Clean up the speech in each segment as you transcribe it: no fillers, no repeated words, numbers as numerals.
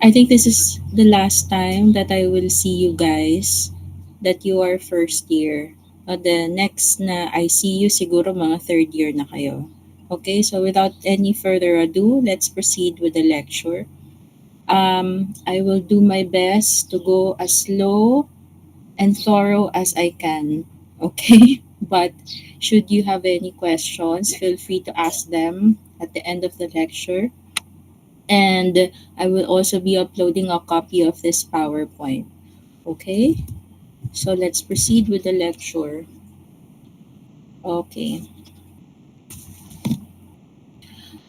I think this is the last time that I will see you guys that you are first year. The next na I see you siguro mga third year na kayo. Okay, so without any further ado, let's proceed with the lecture. I will do my best to go as slow and thorough as I can. Okay, but should you have any questions, feel free to ask them at the end of the lecture. And I will also be uploading a copy of this PowerPoint. Okay, so let's proceed with the lecture. Okay,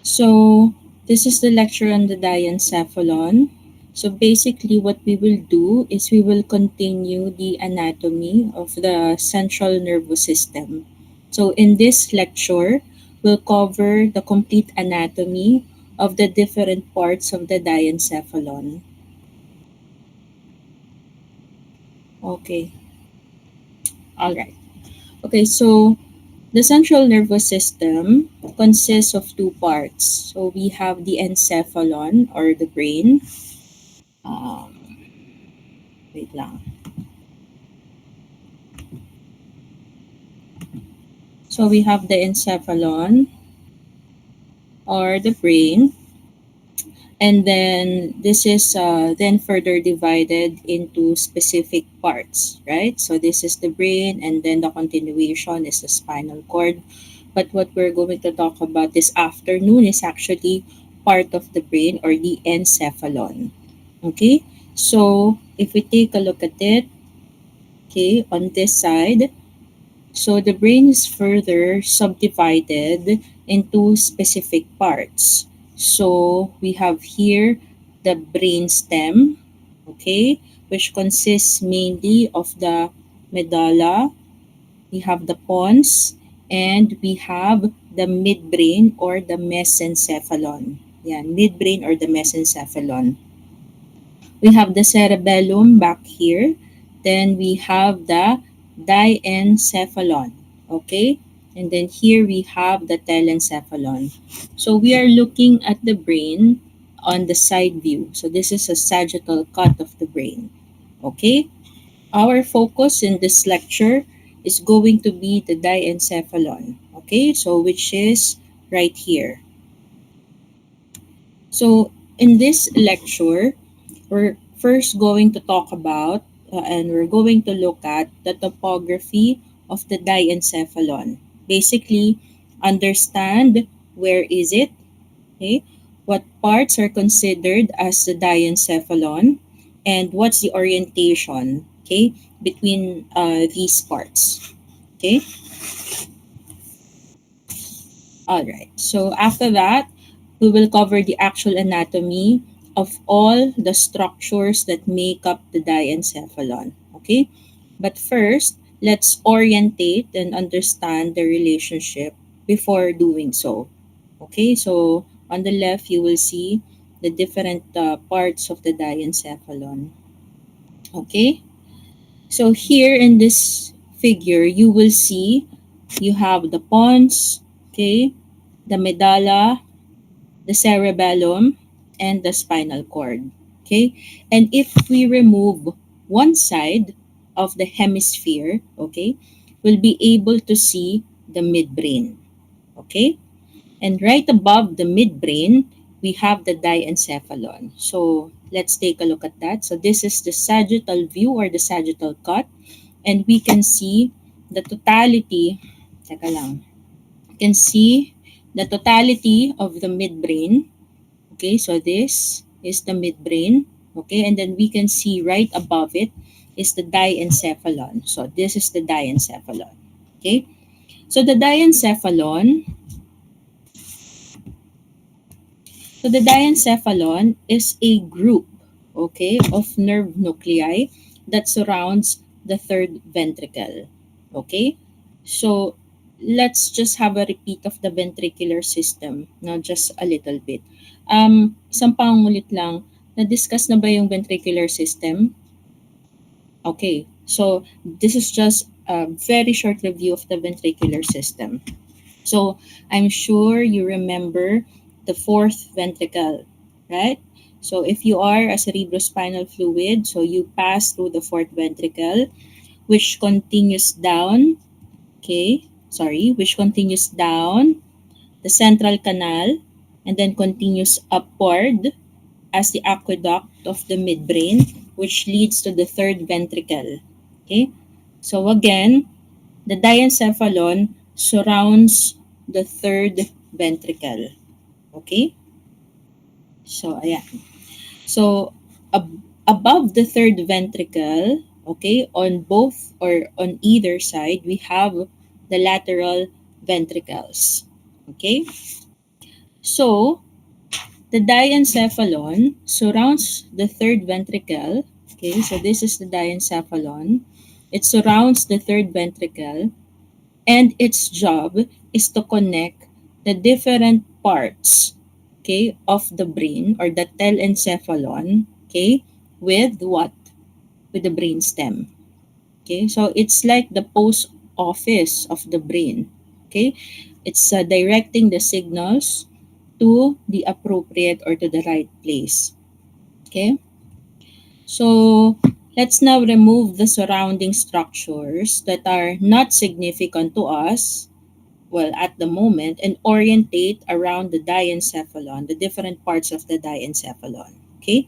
so this is the lecture on the diencephalon. So basically what we will do is we will continue the anatomy of the central nervous system. So in this lecture, we'll cover the complete anatomy of the different parts of the diencephalon. Okay, all right. Okay, so the central nervous system consists of two parts. So we have the encephalon or the brain. Um, wait lang. So we have the encephalon or the brain, and then this is then further divided into specific parts, right? So this is the brain, and then the continuation is the spinal cord. But what we're going to talk about this afternoon is actually part of the brain or the encephalon. Okay, so if we take a look at it, okay, on this side, so the brain is further subdivided into specific parts. So we have here the brain stem, okay, which consists mainly of the medulla. We have the pons, and we have the midbrain or the mesencephalon. Yeah, midbrain or the mesencephalon. We have the cerebellum back here. Then we have the diencephalon. Okay? And then here we have the telencephalon. So we are looking at the brain on the side view. So this is a sagittal cut of the brain. Okay? Our focus in this lecture is going to be the diencephalon. Okay? So which is right here. So in this lecture, we're first going to talk about and we're going to look at the topography of the diencephalon. Basically, understand where is it, okay? What parts are considered as the diencephalon, and what's the orientation, okay, between these parts, okay? All right. So after that, we will cover the actual anatomy of all the structures that make up the diencephalon. Okay? But first, let's orientate and understand the relationship before doing so. Okay? So on the left, you will see the different parts of the diencephalon. Okay? So here in this figure, you will see you have the pons, okay, the medulla, the cerebellum, and the spinal cord. Okay? And if we remove one side of the hemisphere, okay, we'll be able to see the midbrain. Okay? And right above the midbrain, we have the diencephalon. So let's take a look at that. So this is the sagittal view or the sagittal cut. And we can see the totality, teka lang, you can see the totality of the midbrain. Okay, so this is the midbrain. Okay, and then we can see right above it is the diencephalon. So this is the diencephalon. Okay, so the diencephalon, the diencephalon is a group, okay, of nerve nuclei that surrounds the third ventricle. Okay, so let's just have a repeat of the ventricular system, no, just a little bit. Isang pangulit lang, na-discuss na ba yung ventricular system? Okay, so this is just a very short review of the ventricular system. So I'm sure you remember the fourth ventricle, right? So if you are a cerebrospinal fluid, so you pass through the fourth ventricle, which continues down, which continues down the central canal and then continues upward as the aqueduct of the midbrain, which leads to the third ventricle. Okay? So again, the diencephalon surrounds the third ventricle. Okay? So, ayan. So, above the third ventricle, okay, on both or on either side, we have the lateral ventricles. Okay? So, the diencephalon surrounds the third ventricle. Okay, so this is the diencephalon. It surrounds the third ventricle, and its job is to connect the different parts, okay, of the brain or the telencephalon, okay, with what? With the brain stem. Okay, so it's like the post office of the brain. Okay, it's directing the signals to the appropriate or to the right place. Okay, so let's now remove the surrounding structures that are not significant to us, well, at the moment, and orientate around the diencephalon, the different parts of the diencephalon. Okay,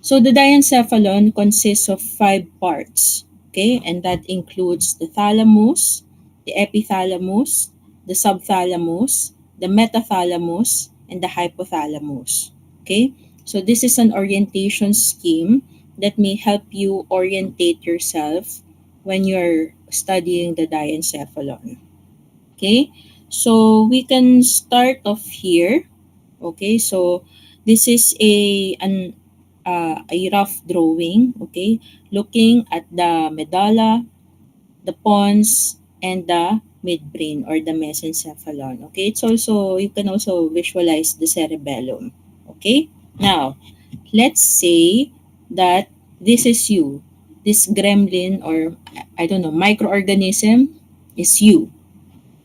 so the diencephalon consists of five parts, okay, and that includes the thalamus, the epithalamus, the subthalamus, the metathalamus, and the hypothalamus. Okay, so this is an orientation scheme that may help you orientate yourself when you're studying the diencephalon. Okay, so we can start off here. Okay, so this is a rough drawing, okay, looking at the medulla, the pons, and the midbrain or the mesencephalon. Okay, it's also, you can also visualize the cerebellum. Okay, now let's say that this is you. This gremlin or I don't know, microorganism is you.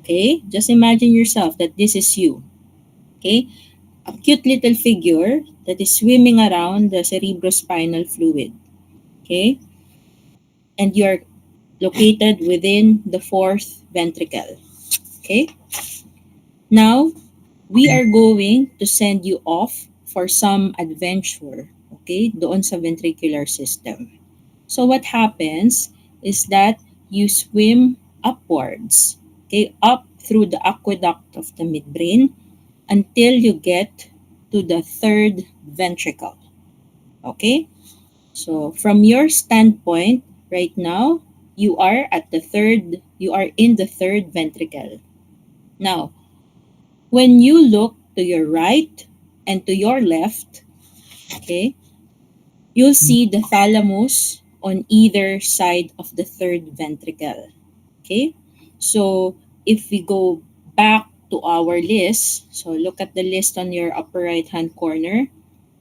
Okay, just imagine yourself that this is you. Okay, a cute little figure that is swimming around the cerebrospinal fluid. Okay, and you're located within the fourth ventricle. Okay, now we are going to send you off for some adventure. Okay, doon sa ventricular system. So what happens is that you swim upwards, okay, up through the aqueduct of the midbrain until you get to the third ventricle. Okay? So from your standpoint right now, you are in the third ventricle. Now, when you look to your right and to your left, okay, you'll see the thalamus on either side of the third ventricle. Okay? So if we go back to our list, so look at the list on your upper right hand corner.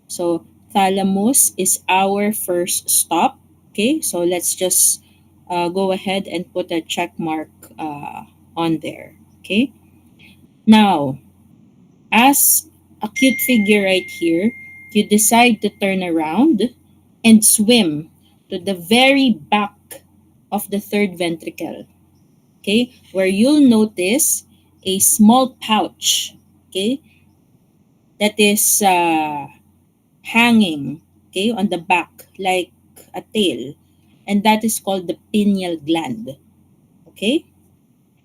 So thalamus is our first stop. Okay, so let's just go ahead and put a check mark on there. Okay, now as a cute figure right here, you decide to turn around and swim to the very back of the third ventricle. Okay, where you'll notice a small pouch. Okay, that is hanging, okay, on the back like a tail, and that is called the pineal gland. Okay,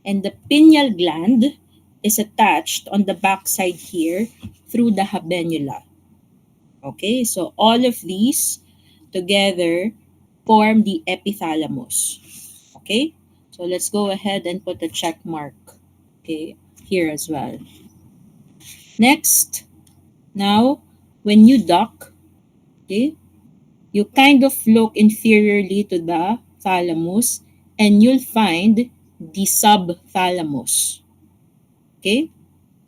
and the pineal gland is attached on the back side here through the habenula. Okay, so all of these together form the epithalamus. Okay, so let's go ahead and put a check mark, okay, here as well. Next, now when you duck, okay, you kind of look inferiorly to the thalamus and you'll find the subthalamus. Okay?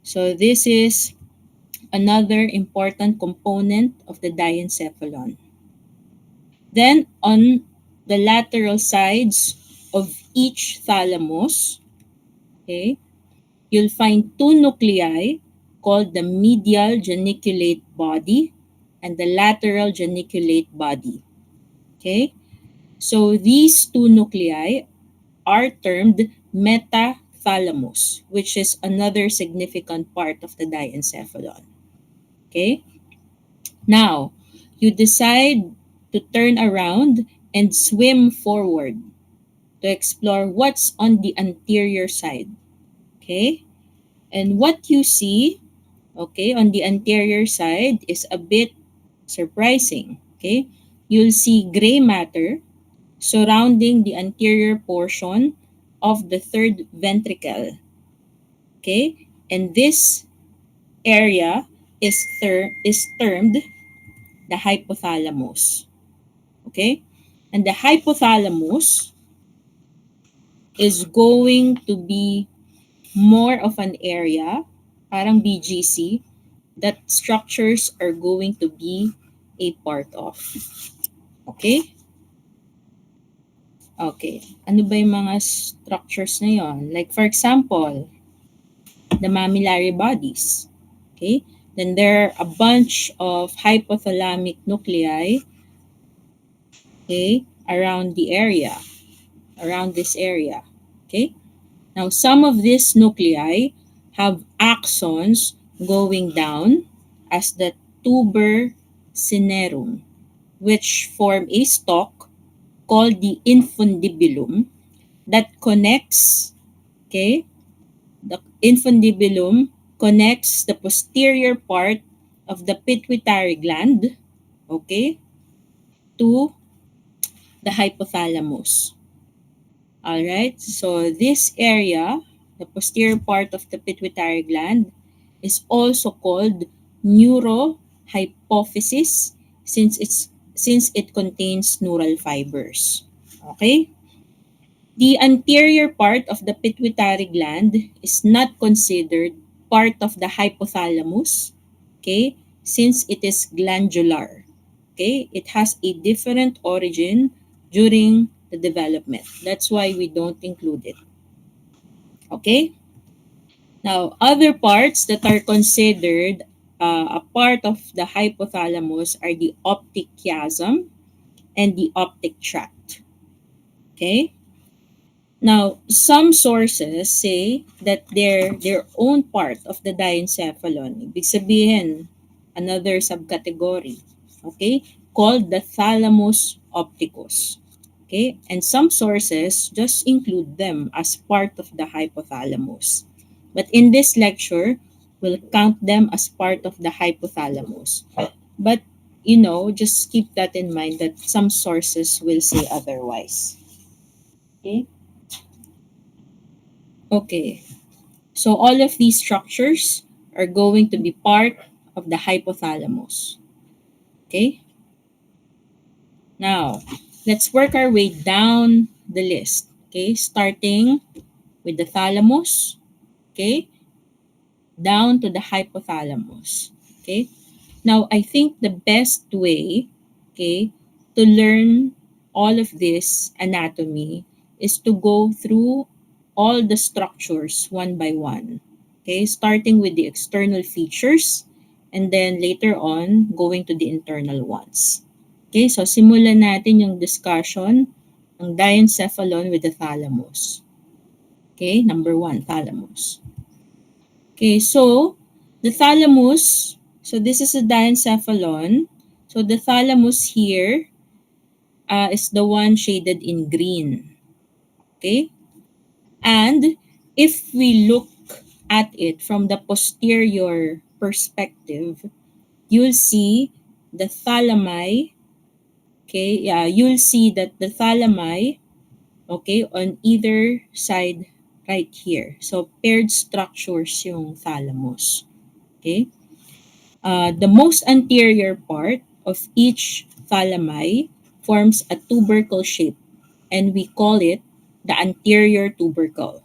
So this is another important component of the diencephalon. Then on the lateral sides of each thalamus, okay, you'll find two nuclei called the medial geniculate body and the lateral geniculate body. Okay? So these two nuclei are termed metathalamus, which is another significant part of the diencephalon. Okay? Now, you decide to turn around and swim forward to explore what's on the anterior side. Okay? And what you see, okay, on the anterior side is a bit surprising. Okay? You'll see gray matter surrounding the anterior portion of the third ventricle. Okay? And this area is termed the hypothalamus. Okay? And the hypothalamus is going to be more of an area, parang BGC, that structures are going to be a part of. Okay? Okay. Ano ba yung mga structures na yon? Like for example, the mammillary bodies. Okay? Then there are a bunch of hypothalamic nuclei, okay, around the area, around this area. Okay? Now, some of these nuclei have axons going down as the tuber cinerum, which form a stalk called the infundibulum that connects, okay, the infundibulum connects the posterior part of the pituitary gland, okay, to the hypothalamus. All right, so this area, the posterior part of the pituitary gland, is also called neurohypophysis since it contains neural fibers. Okay? The anterior part of the pituitary gland is not considered part of the hypothalamus, okay, since it is glandular. Okay? It has a different origin during the development. That's why we don't include it. Okay? Now, other parts that are considered a part of the hypothalamus are the optic chiasm and the optic tract. Okay? Now, some sources say that they're their own part of the diencephalon. Ibig sabihin, another subcategory, okay, called the thalamus opticus. Okay? And some sources just include them as part of the hypothalamus. But in this lecture, we'll count them as part of the hypothalamus. But, just keep that in mind that some sources will say otherwise. Okay? Okay. So all of these structures are going to be part of the hypothalamus. Okay? Now, let's work our way down the list. Okay? Starting with the thalamus. Okay? Down to the hypothalamus. Okay? Now, I think the best way, okay, to learn all of this anatomy is to go through all the structures one by one. Okay, starting with the external features and then later on going to the internal ones. Okay, so simulan natin yung discussion ng diencephalon with the thalamus. Okay, number one, thalamus. Okay, so the thalamus, so this is a diencephalon. So the thalamus here is the one shaded in green. Okay, and if we look at it from the posterior perspective, you'll see the thalami. Okay, yeah, you'll see that the thalami, okay, on either side right here. So paired structures yung thalamus. Okay. The most anterior part of each thalami forms a tubercle shape, and we call it the anterior tubercle.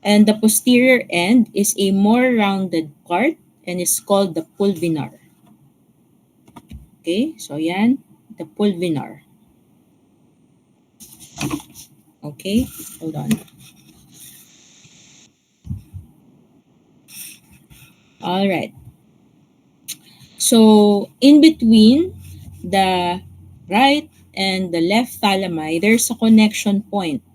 And the posterior end is a more rounded part and is called the pulvinar. Okay, so yan, the pulvinar. Okay, hold on. All right. So in between the right and the left thalami, there's a connection point,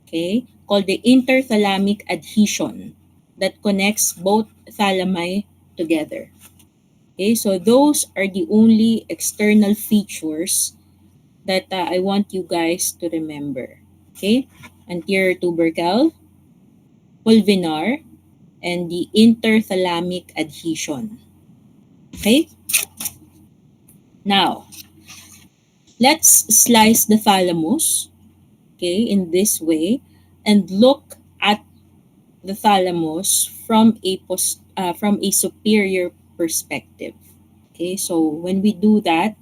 okay, called the interthalamic adhesion that connects both thalami together. Okay, so those are the only external features that I want you guys to remember. Okay, anterior tubercle, pulvinar, and the interthalamic adhesion. Okay, now let's slice the thalamus, okay, in this way, and look at the thalamus from a superior perspective. Okay, so when we do that,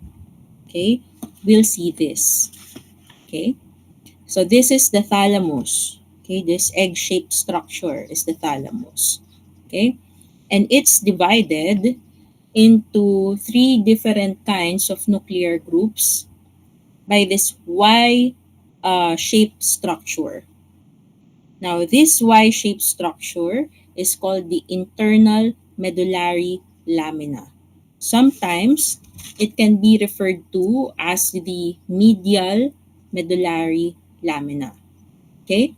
okay, we'll see this. Okay, so this is the thalamus. Okay, this egg-shaped structure is the thalamus. Okay, and it's divided into three different kinds of nuclear groups by this Y shaped structure. Now, this Y-shaped structure is called the internal medullary lamina. Sometimes it can be referred to as the medial medullary lamina. Okay?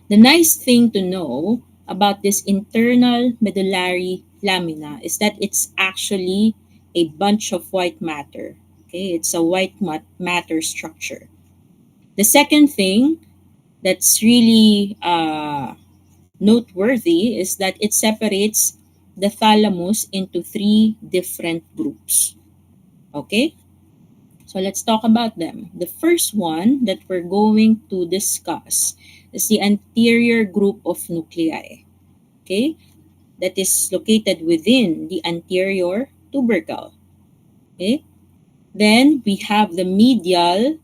The nice thing to know about this internal medullary lamina is that it's actually a bunch of white matter. Okay? It's a matter structure. The second thing that's really noteworthy is that it separates the thalamus into three different groups. Okay? So let's talk about them. The first one that we're going to discuss is the anterior group of nuclei. Okay? That is located within the anterior tubercle. Okay? Then we have the medial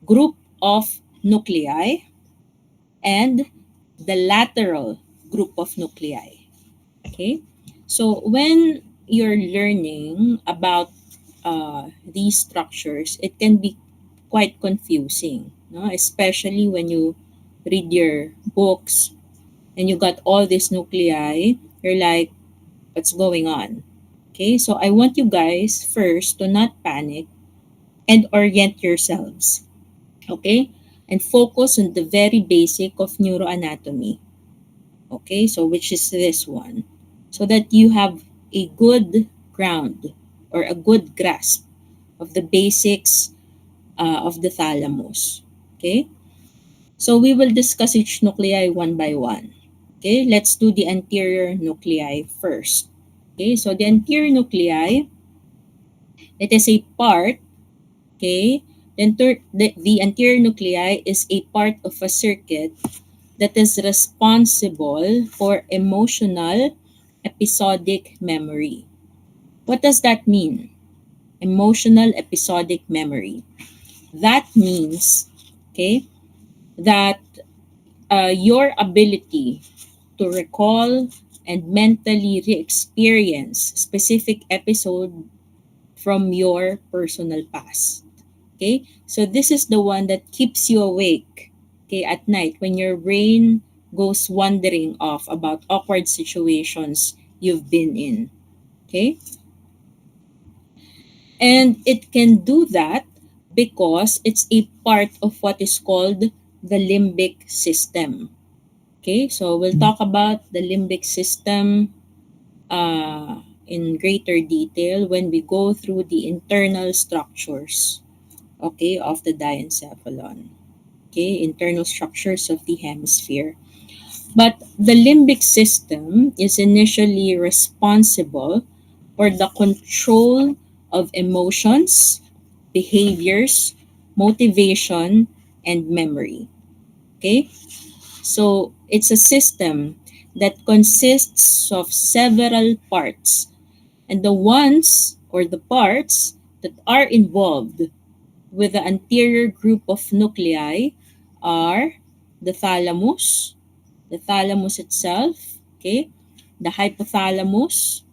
group of nuclei and the lateral group of nuclei. Okay, so when you're learning about these structures, it can be quite confusing, no? Especially when you read your books and you got all these nuclei, you're like, what's going on? Okay, so I want you guys first to not panic and orient yourselves, okay? And focus on the very basic of neuroanatomy. Okay, so which is this one, so that you have a good ground or a good grasp of the basics of the thalamus. Okay, so we will discuss each nuclei one by one. Okay, let's do the anterior nuclei first. Okay, so the anterior nuclei, it is a part, okay, the anterior nuclei is a part of a circuit that is responsible for emotional episodic memory. What does that mean? Emotional episodic memory. That means, okay, that your ability to recall and mentally re-experience specific episode from your personal past. Okay, so this is the one that keeps you awake, okay, at night when your brain goes wandering off about awkward situations you've been in. Okay, and it can do that because it's a part of what is called the limbic system. Okay, so we'll talk about the limbic system in greater detail when we go through the internal structures, okay, of the diencephalon. Okay, internal structures of the hemisphere. But the limbic system is initially responsible for the control of emotions, behaviors, motivation, and memory. Okay? So it's a system that consists of several parts. And the ones or the parts that are involved with the anterior group of nuclei are the thalamus itself, okay, the hypothalamus,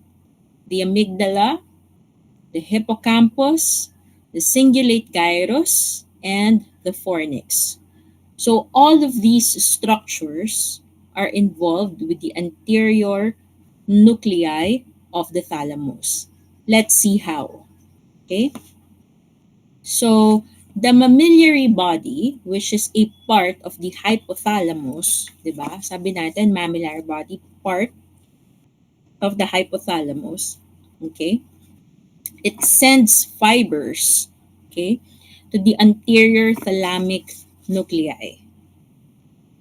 the amygdala, the hippocampus, the cingulate gyrus, and the fornix. So all of these structures are involved with the anterior nuclei of the thalamus. Let's see how. Okay? So, the mammillary body, which is a part of the hypothalamus, di ba? Sabi natin, mammillary body, part of the hypothalamus. Okay? It sends fibers, okay, to the anterior thalamic nuclei.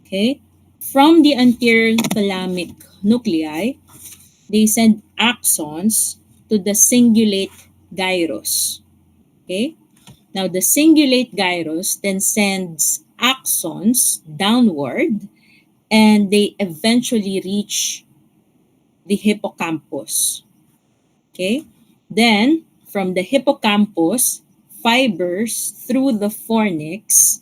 Okay? From the anterior thalamic nuclei, they send axons to the cingulate gyrus. Okay? Now, the cingulate gyrus then sends axons downward and they eventually reach the hippocampus. Okay? Then, from the hippocampus, fibers through the fornix,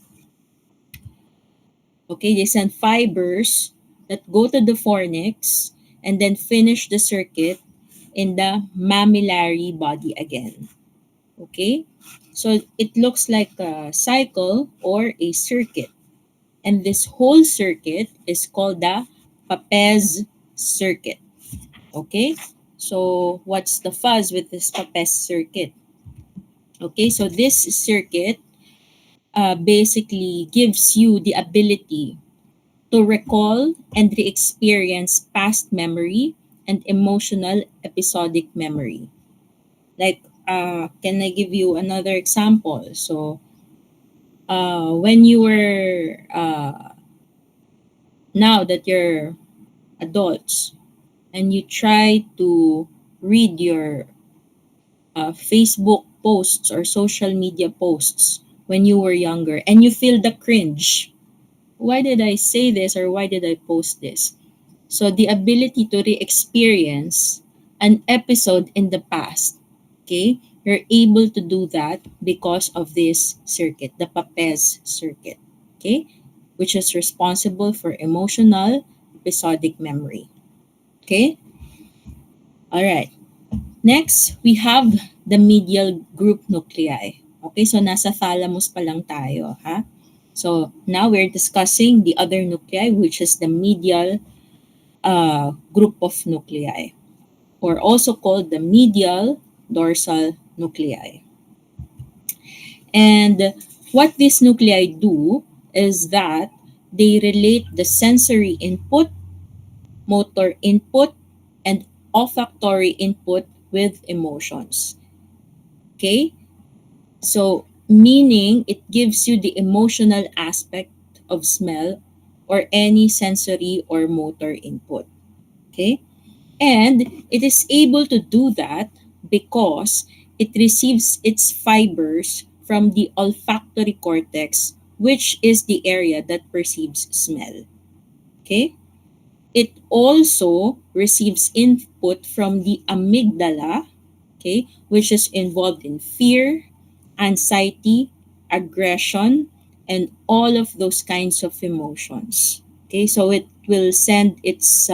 okay, they send fibers that go to the fornix and then finish the circuit in the mammillary body again. Okay? So it looks like a cycle or a circuit. And this whole circuit is called the Papez circuit. Okay? So what's the fuzz with this Papez circuit? Okay, so this circuit basically gives you the ability to recall and re-experience past memory and emotional episodic memory. Like, can I give you another example? So, when you were, now that you're adults and you try to read your Facebook posts or social media posts when you were younger and you feel the cringe. Why did I say this or why did I post this? So the ability to re-experience an episode in the past, okay? You're able to do that because of this circuit, the Papez circuit, okay? Which is responsible for emotional episodic memory. Okay? All right. Next, we have the medial group nuclei. Okay, so nasa thalamus pa lang tayo, ha? So now we're discussing the other nuclei, which is the medial group of nuclei, or also called the medial dorsal nuclei. And what these nuclei do is that they relate the sensory input, motor input, and olfactory input with emotions. Okay? So, meaning it gives you the emotional aspect of smell or any sensory or motor input. Okay? And it is able to do that because it receives its fibers from the olfactory cortex, which is the area that perceives smell. Okay? It also receives input from the amygdala, okay, which is involved in fear, anxiety, aggression, and all of those kinds of emotions. Okay, so it will send its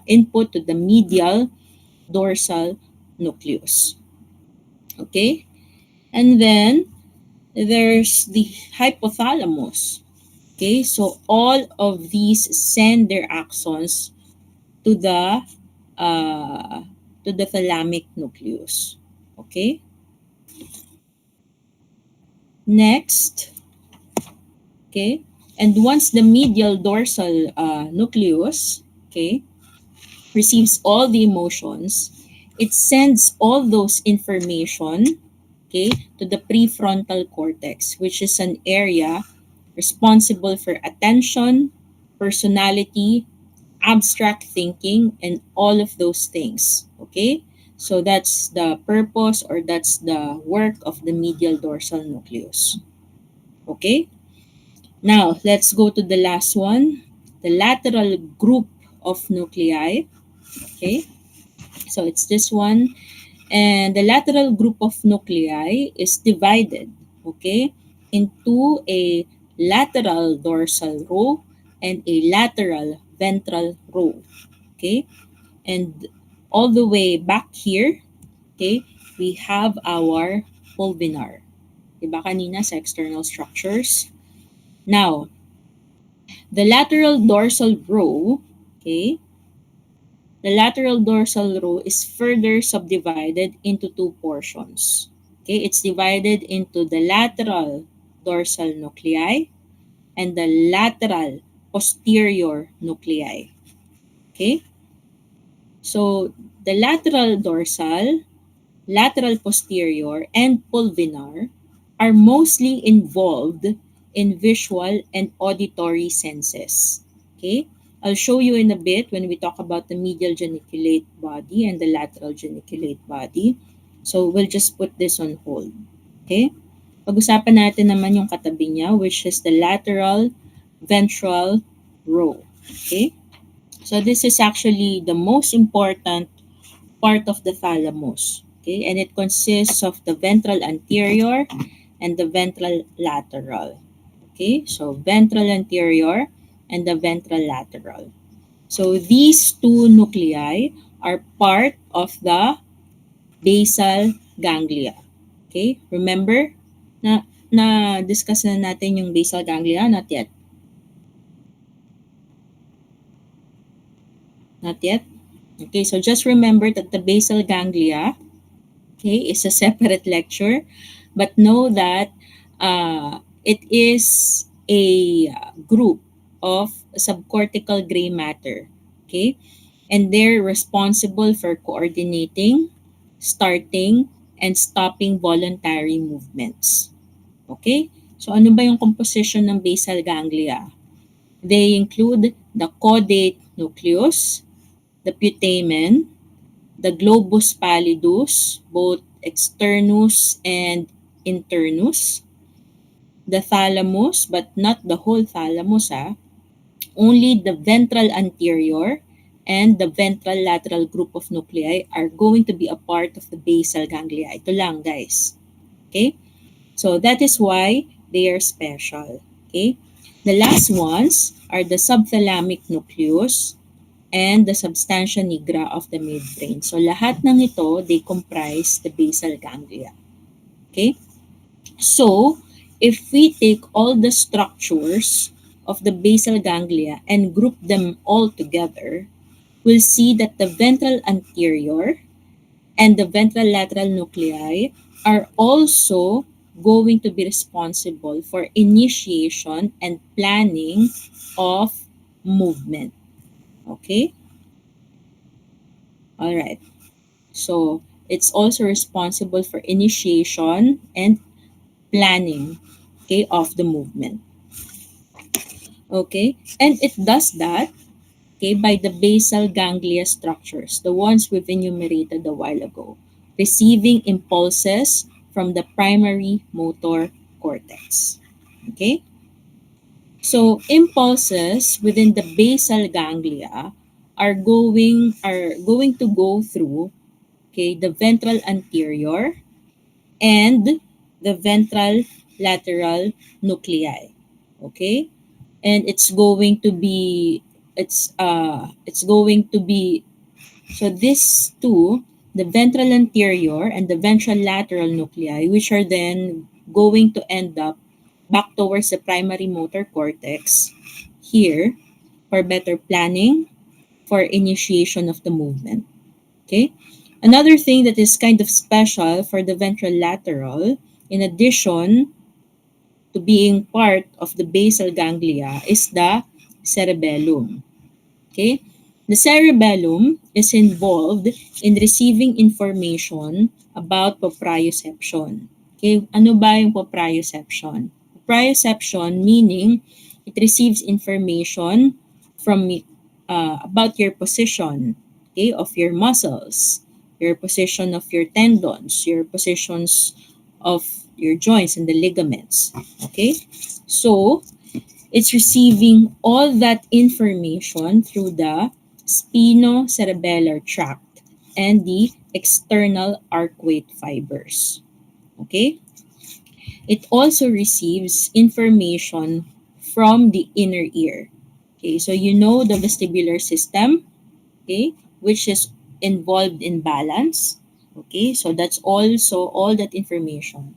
input to the medial dorsal nucleus. Okay, and then there's the hypothalamus. Okay, so all of these send their axons to the uh, thalamic nucleus. Okay, next. Okay, and once the medial dorsal nucleus, okay, receives all the emotions, it sends all those information, okay, to the prefrontal cortex, which is an area responsible for attention, personality, abstract thinking, and all of those things. Okay, so that's the purpose or that's the work of the medial dorsal nucleus. Okay, now let's go to the last one, the lateral group of nuclei. Okay, so it's this one. And the lateral group of nuclei is divided, okay, into a lateral dorsal row and a lateral ventral row. Okay, and all the way back here, okay, we have our pulvinar. Diba kanina sa external structures? Now, the lateral dorsal row, okay, the lateral dorsal row is further subdivided into two portions. Okay, it's divided into the lateral dorsal nuclei and the lateral posterior nuclei. Okay, so the lateral dorsal, lateral posterior, and pulvinar are mostly involved in visual and auditory senses. Okay? I'll show you in a bit when we talk about the medial geniculate body and the lateral geniculate body. So we'll just put this on hold. Okay? Pag-usapan natin naman yung katabi niya, which is the lateral ventral row. Okay? So this is actually the most important part of the thalamus. Okay, and it consists of the ventral anterior and the ventral lateral. Okay, so ventral anterior and the ventral lateral. So these two nuclei are part of the basal ganglia. Okay, remember na discuss na natin yung basal ganglia? Not yet. Not yet? Okay, so just remember that the basal ganglia, okay, is a separate lecture, but know that it is a group of subcortical gray matter, okay, and they're responsible for coordinating, starting, and stopping voluntary movements. Okay, so ano ba yung composition ng basal ganglia? They include the caudate nucleus, the putamen, the globus pallidus, both externus and internus, the thalamus, but not the whole thalamus, only the ventral anterior and the ventral lateral group of nuclei are going to be a part of the basal ganglia. Ito lang, guys. Okay? So that is why they are special. Okay? The last ones are the subthalamic nucleus and the substantia nigra of the midbrain. So lahat ng ito, they comprise the basal ganglia. Okay? So, if we take all the structures of the basal ganglia and group them all together, we'll see that the ventral anterior and the ventral lateral nuclei are also going to be responsible for initiation and planning of movement. Okay? All right. So it's also responsible for initiation and planning, okay, of the movement. Okay, and it does that, okay, by the basal ganglia structures, the ones we've enumerated a while ago, receiving impulses from the primary motor cortex. Okay, so impulses within the basal ganglia are going to go through, okay, the ventral anterior and the ventral lateral nuclei. Okay, and it's going to be so these two, the ventral anterior and the ventral lateral nuclei, which are then going to end up back towards the primary motor cortex here for better planning, for initiation of the movement. Okay. Another thing that is kind of special for the ventrolateral, in addition to being part of the basal ganglia, is the cerebellum. Okay. The cerebellum is involved in receiving information about proprioception. Okay, ano ba yung proprioception? Proprioception meaning it receives information from about your position, okay, of your muscles, your position of your tendons, your positions of your joints and the ligaments. Okay, so it's receiving all that information through the spinocerebellar tract and the external arcuate fibers. Okay? It also receives information from the inner ear. Okay, so you know the vestibular system, okay, which is involved in balance. Okay, so that's also all that information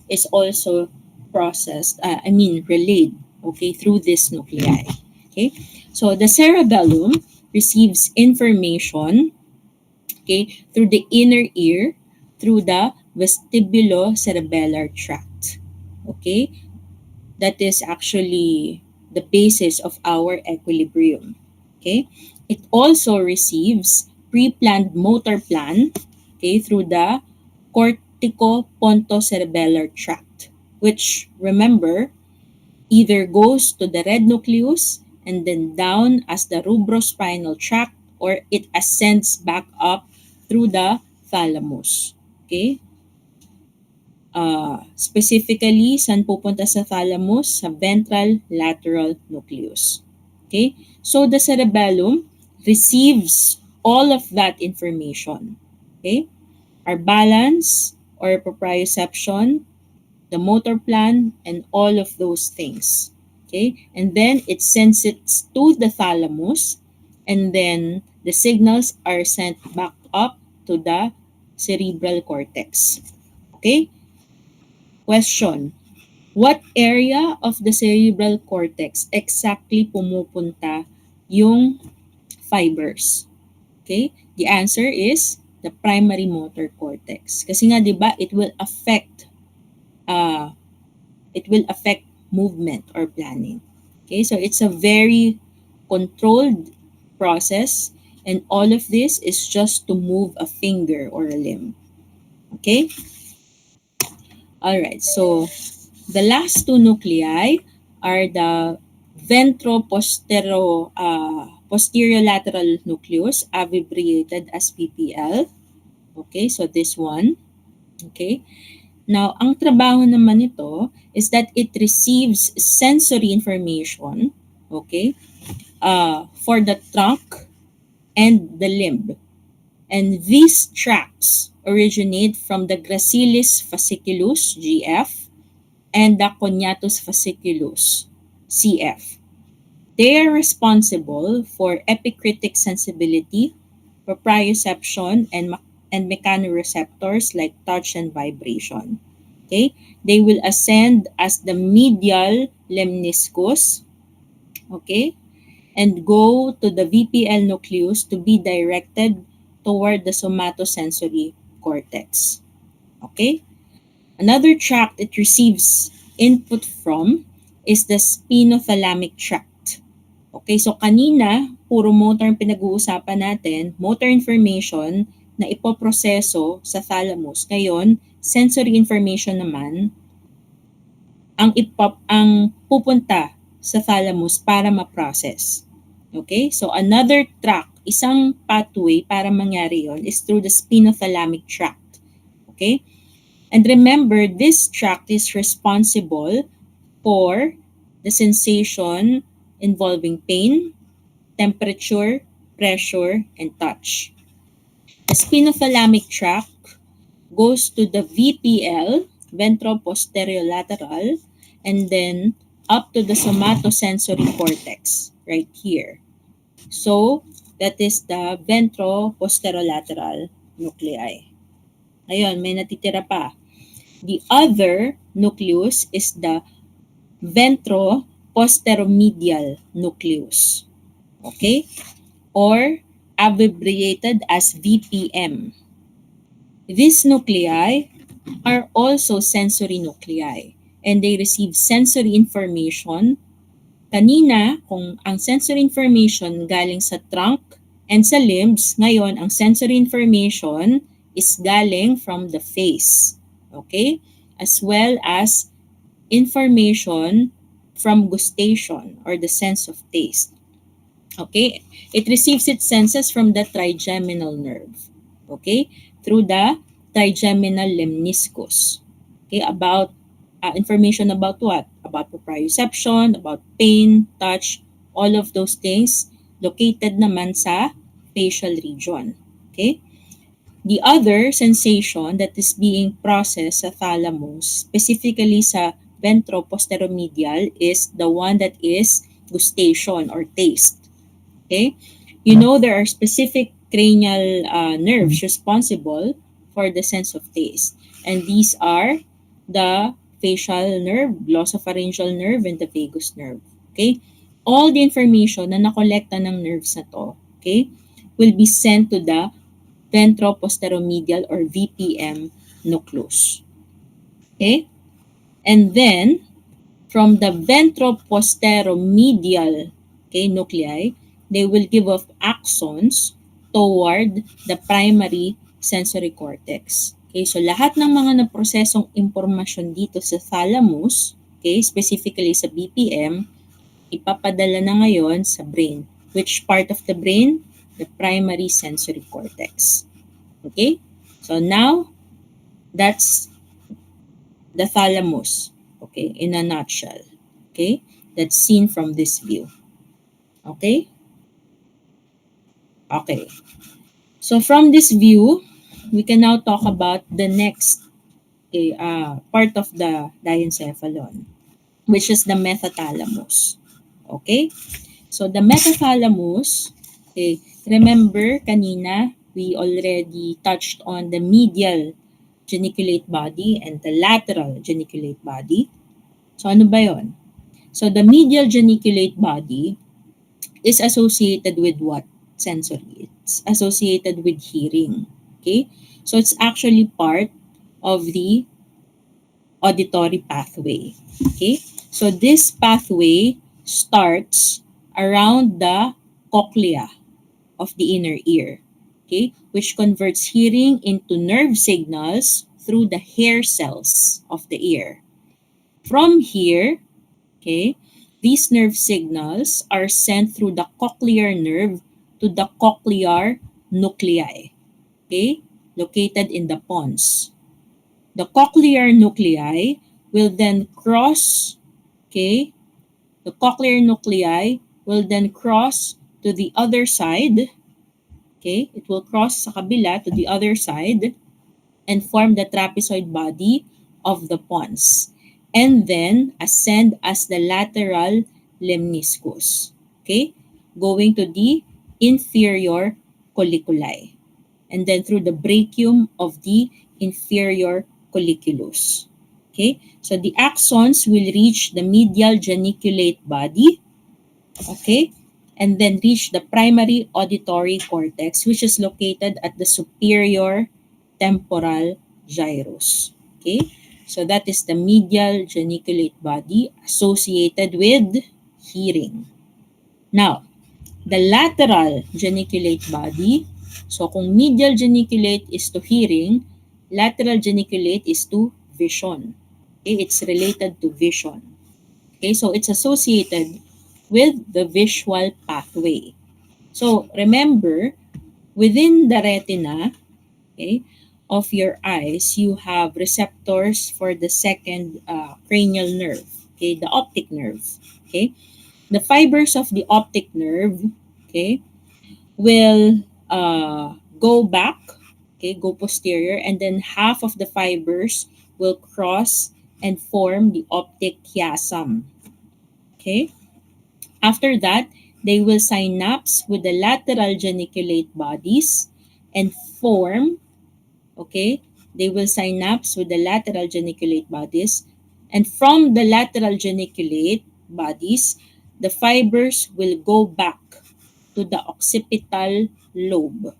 is also processed, relayed, okay, through this nuclei. Okay, so the cerebellum receives information, okay, through the inner ear, through the vestibulocerebellar tract. Okay, that is actually the basis of our equilibrium. Okay, it also receives pre-planned motor plan, okay, through the corticopontocerebellar tract, which, remember, either goes to the red nucleus and then down as the rubrospinal tract, or it ascends back up through the thalamus. Okay? Specifically, saan pupunta sa thalamus? Sa ventral lateral nucleus. Okay? So the cerebellum receives all of that information. Okay? Our balance or proprioception, the motor plan, and all of those things. Okay? And then it sends it to the thalamus, and then the signals are sent back up to the cerebral cortex. Okay? Question. What area of the cerebral cortex exactly pumupunta yung fibers? Okay? The answer is the primary motor cortex. Kasi nga 'di ba, uh it will affect movement or planning. Okay? So it's a very controlled process, and all of this is just to move a finger or a limb. Okay? All right. So the last two nuclei are the posterolateral nucleus, abbreviated as PPL. Okay, so this one. Okay. Now, ang trabaho naman nito is that it receives sensory information, okay, for the trunk and the limb. And these tracts originate from the gracilis fasciculus, GF, and the coniatus fasciculus, CF. They are responsible for epicritic sensibility, proprioception, and mechanoreceptors like touch and vibration. Okay? They will ascend as the medial lemniscus, okay, and go to the VPL nucleus to be directed toward the somatosensory cortex. Okay? Another tract it receives input from is the spinothalamic tract. Okay, so kanina, puro motor ang pinag-uusapan natin, motor information na ipoproseso sa thalamus. Ngayon, sensory information naman ang pupunta sa thalamus para ma-process. Okay, so another tract, isang pathway para mangyari yon is through the spinothalamic tract. Okay? And remember, this tract is responsible for the sensation involving pain, temperature, pressure, and touch. The spinothalamic tract goes to the VPL, ventroposterolateral, and then up to the somatosensory cortex, right here. So, that is the ventroposterolateral nuclei. Ayun, may natitira pa. The other nucleus is the ventroposteromedial nucleus. Okay? Or abbreviated as VPM. These nuclei are also sensory nuclei, and they receive sensory information. Kanina, kung ang sensory information galing sa trunk and sa limbs, ngayon ang sensory information is galing from the face. Okay? As well as information from gustation or the sense of taste. Okay? It receives its senses from the trigeminal nerve. Okay? Through the trigeminal lemniscus. Okay? About information about what? About proprioception, about pain, touch, all of those things located naman sa facial region. Okay? The other sensation that is being processed sa thalamus, specifically sa ventroposteromedial, is the one that is gustation or taste. Okay? You know there are specific cranial nerves responsible for the sense of taste. And these are the facial nerve, glossopharyngeal nerve, and the vagus nerve. Okay? All the information na nakolekta ng nerves na to okay, will be sent to the ventroposteromedial or VPM nucleus. Okay? And then from the ventroposteromedial, okay, nuclei, they will give off axons toward the primary sensory cortex. Okay, so lahat ng mga naprosesong impormasyon dito sa thalamus, okay, specifically sa BPM, ipapadala na ngayon sa brain. Which part of the brain? The primary sensory cortex. Okay? So now, that's the thalamus, okay, in a nutshell. Okay? That's seen from this view. Okay? Okay. So from this view, we can now talk about the next part of the diencephalon, which is the metathalamus. Okay? So the metathalamus, okay, remember kanina we already touched on the medial geniculate body and the lateral geniculate body. So ano ba yon? So the medial geniculate body is associated with what? Sensory. It's associated with hearing. Okay? So it's actually part of the auditory pathway. Okay? So this pathway starts around the cochlea of the inner ear, okay, which converts hearing into nerve signals through the hair cells of the ear. From here, okay, these nerve signals are sent through the cochlear nerve to the cochlear nuclei, okay, located in the pons. The cochlear nuclei will then cross, okay, the cochlear nuclei will then cross to the other side. Okay, it will cross sa kabila to the other side and form the trapezoid body of the pons and then ascend as the lateral lemniscus. Okay, going to the inferior colliculi and then through the brachium of the inferior colliculus. Okay, so the axons will reach the medial geniculate body, okay, and then reach the primary auditory cortex, which is located at the superior temporal gyrus. Okay, so that is the medial geniculate body associated with hearing. Now, the lateral geniculate body, so kung medial geniculate is to hearing, lateral geniculate is to vision. Okay, it's related to vision. Okay, so it's associated with the visual pathway. So remember, within the retina, okay, of your eyes, you have receptors for the second cranial nerve, okay, the optic nerve. Okay, the fibers of the optic nerve, okay, will go back, okay, go posterior, and then half of the fibers will cross and form the optic chiasm. Okay. After that, they will synapse with the lateral geniculate bodies and form, okay, they will synapse with the lateral geniculate bodies. And from the lateral geniculate bodies, the fibers will go back to the occipital lobe,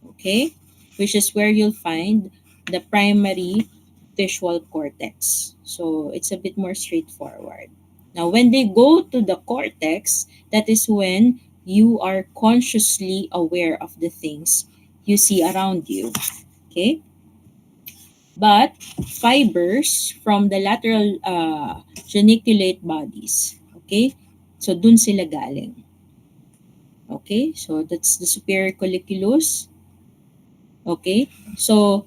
okay, which is where you'll find the primary visual cortex. So it's a bit more straightforward. Now, when they go to the cortex, that is when you are consciously aware of the things you see around you. Okay? But fibers from the lateral geniculate bodies. Okay? So, dun sila galing. Okay? So, that's the superior colliculus. Okay? So,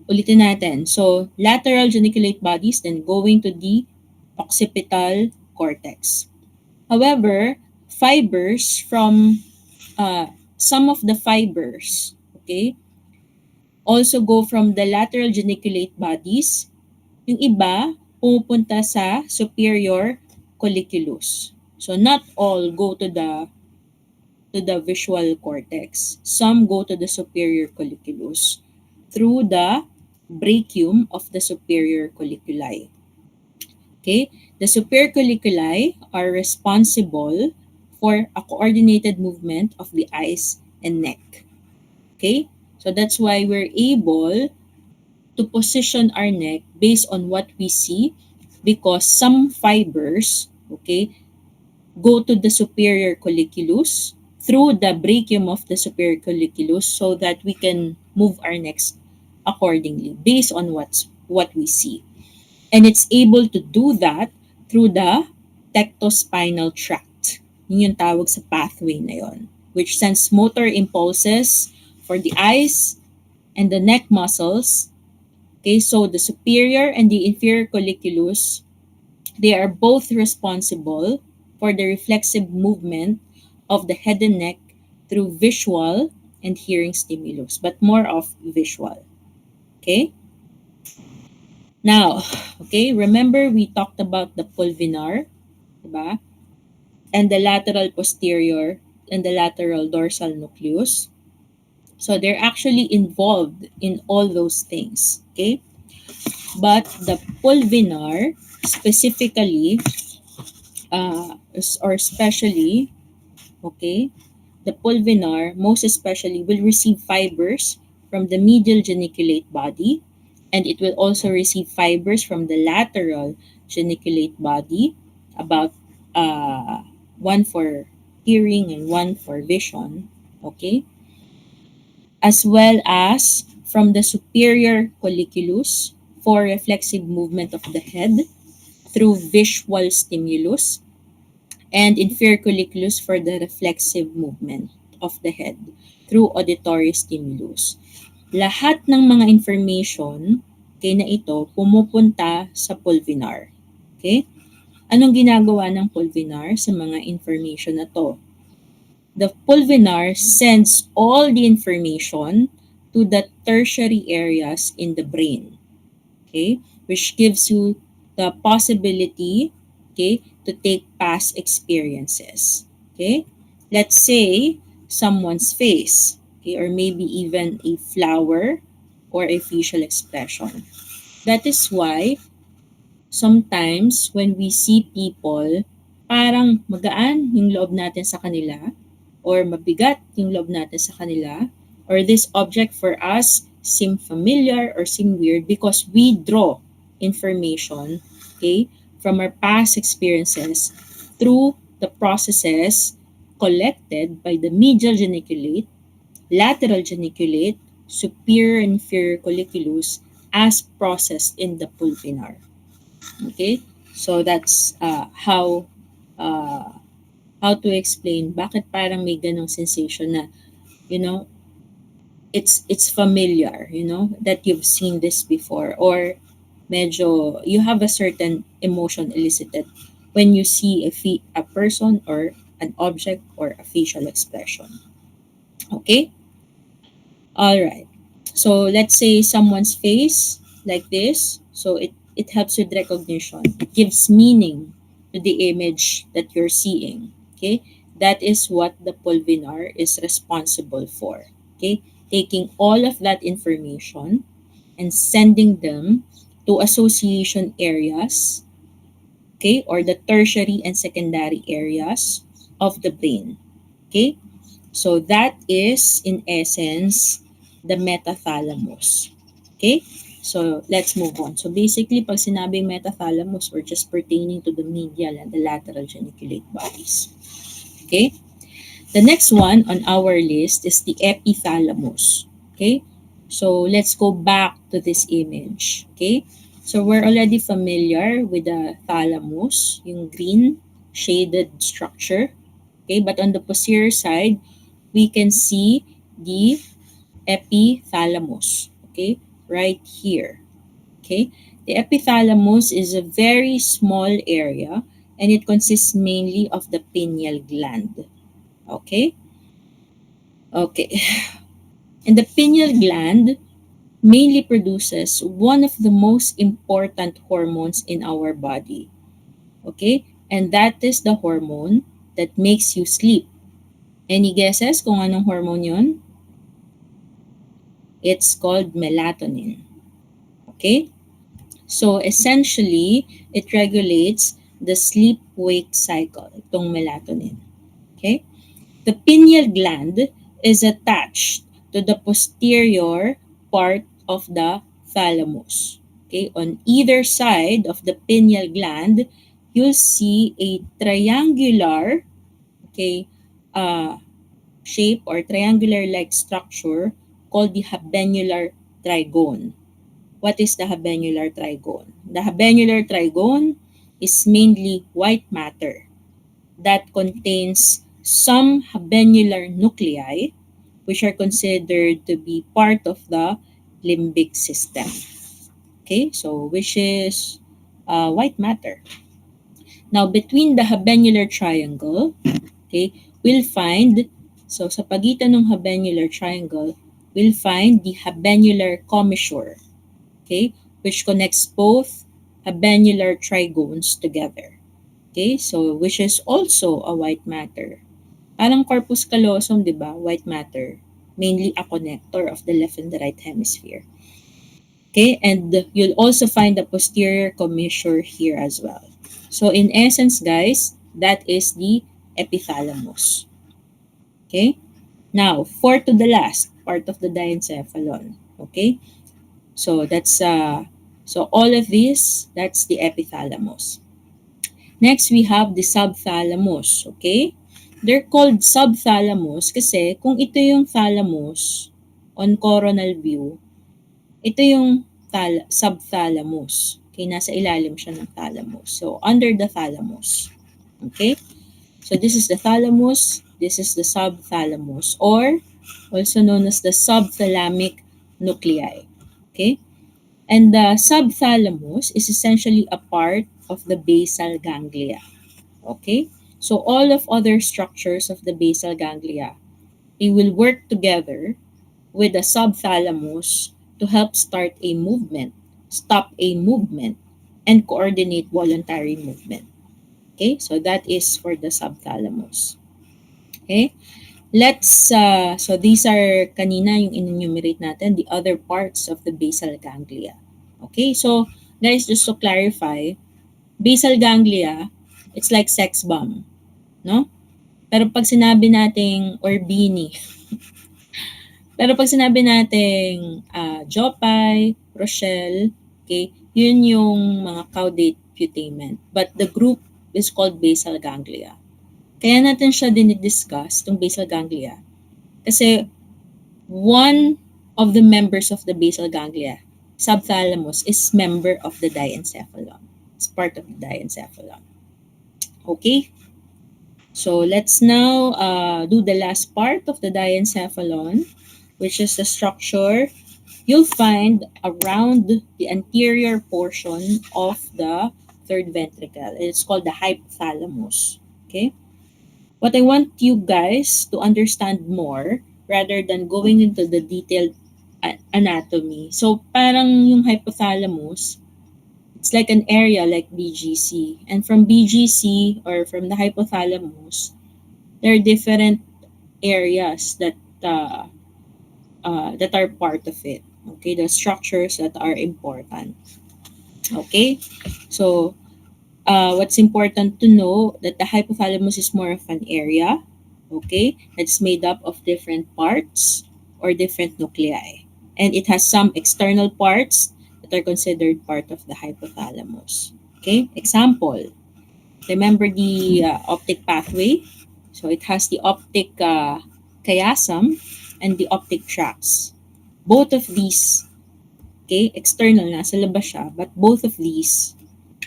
ulitin natin. So, lateral geniculate bodies, then going to the occipital cortex. However, fibers from some of the fibers, okay, also go from the lateral geniculate bodies. Yung iba, pumupunta sa superior colliculus. So not all go to the visual cortex. Some go to the superior colliculus through the brachium of the superior colliculi. Okay? The superior colliculi are responsible for a coordinated movement of the eyes and neck. Okay? So that's why we're able to position our neck based on what we see, because some fibers, okay, go to the superior colliculus through the brachium of the superior colliculus, so that we can move our necks accordingly based on what we see. And it's able to do that through the tectospinal tract. Yun yung tawag sa pathway na yon, which sends motor impulses for the eyes and the neck muscles. Okay, so the superior and the inferior colliculus, they are both responsible for the reflexive movement of the head and neck through visual and hearing stimulus, but more of visual. Okay? Now, okay, remember we talked about the pulvinar, diba? And the lateral posterior and the lateral dorsal nucleus. So they're actually involved in all those things, okay? But the pulvinar specifically, or especially, okay, the pulvinar most especially will receive fibers from the medial geniculate body, and it will also receive fibers from the lateral geniculate body, about uh, one for hearing and one for vision, okay, as well as from the superior colliculus for reflexive movement of the head through visual stimulus, and inferior colliculus for the reflexive movement of the head through auditory stimulus. Lahat ng mga information okay, na ito pumupunta sa pulvinar. Okay? Anong ginagawa ng pulvinar sa mga information na to? The pulvinar sends all the information to the tertiary areas in the brain, okay, which gives you the possibility, okay, to take past experiences. Okay, let's say someone's face, okay, or maybe even a flower or a facial expression. That is why sometimes when we see people, parang magaan yung loob natin sa kanila, or mabigat yung loob natin sa kanila, or this object for us seem familiar or seem weird because we draw information, okay, from our past experiences through the processes collected by the medial geniculate, lateral geniculate, superior and inferior colliculus as processed in the pulvinar. Okay? So that's uh, how to explain bakit parang may ganong sensation na, you know, it's familiar, that you've seen this before, or medyo you have a certain emotion elicited when you see a person or an object or a facial expression. Okay? All right. So let's say someone's face like this. So it helps with recognition. It gives meaning to the image that you're seeing. Okay? That is what the pulvinar is responsible for. Okay? Taking all of that information and sending them to association areas, okay, or the tertiary and secondary areas of the brain. Okay? So that is, in essence, the metathalamus. Okay? So let's move on. So basically, pag sinabing metathalamus, we're just pertaining to the medial and the lateral geniculate bodies. Okay? The next one on our list is the epithalamus. Okay? So let's go back to this image. Okay? So we're already familiar with the thalamus, yung green shaded structure. Okay? But on the posterior side, we can see the epithalamus, okay, right here. Okay, the epithalamus is a very small area, and it consists mainly of the pineal gland. Okay, okay. And the pineal gland mainly produces one of the most important hormones in our body. Okay, and that is the hormone that makes you sleep. Any guesses kung anong hormone yon? It's called melatonin. Okay? So essentially, it regulates the sleep-wake cycle, itong melatonin. Okay? The pineal gland is attached to the posterior part of the thalamus. Okay, on either side of the pineal gland, you'll see a triangular, okay, uh, shape or triangular-like structure called the habenular trigone. What is the habenular trigone? The habenular trigone is mainly white matter that contains some habenular nuclei, which are considered to be part of the limbic system. Okay, so which is white matter. Now, between the habenular triangle, okay, we'll find, so sa pagitan ng habenular triangle, we'll find the habenular commissure, okay, which connects both habenular trigones together. Okay, so which is also a white matter. Parang corpus callosum, di ba? White matter. Mainly a connector of the left and the right hemisphere. Okay, and you'll also find the posterior commissure here as well. So in essence, guys, that is the epithalamus. Okay, now fourth to the last part of the diencephalon. Okay, so that's so all of this, that's the epithalamus. Next, we have the subthalamus, okay? They're called subthalamus kasi kung ito yung thalamus on coronal view, ito yung subthalamus. Okay, nasa ilalim siya ng thalamus. So, under the thalamus. Okay? So, this is the thalamus, this is the subthalamus, or also known as the subthalamic nuclei. Okay? And the subthalamus is essentially a part of the basal ganglia. Okay? So all of other structures of the basal ganglia, they will work together with the subthalamus to help start a movement, stop a movement, and coordinate voluntary movement. Okay? So that is for the subthalamus. Okay? So these are kanina yung in-enumerate natin, the other parts of the basal ganglia. Okay? So guys, just to clarify, basal ganglia, it's like sex bomb, no? Pero pag sinabi nating or bini, pero pag sinabi nating Jopay, Rochelle, okay, yun yung mga caudate putamen. But the group is called basal ganglia. Kaya natin siya dinidiscuss, itong basal ganglia. Kasi one of the members of the basal ganglia, subthalamus, is member of the diencephalon. It's part of the diencephalon. Okay? So let's now do the last part of the diencephalon, which is the structure you'll find around the anterior portion of the third ventricle. It's called the hypothalamus. Okay? What I want you guys to understand more rather than going into the detailed anatomy. So parang yung hypothalamus, it's like an area like BGC. And from BGC or from the hypothalamus, there are different areas that are part of it. Okay, the structures that are important. Okay, so what's important to know that the hypothalamus is more of an area. Okay, that's made up of different parts or different nuclei, and it has some external parts that are considered part of the hypothalamus. Okay, example. Remember the optic pathway. So it has the optic chiasm and the optic tracts. Both of these, okay, external, nasa labas siya, but both of these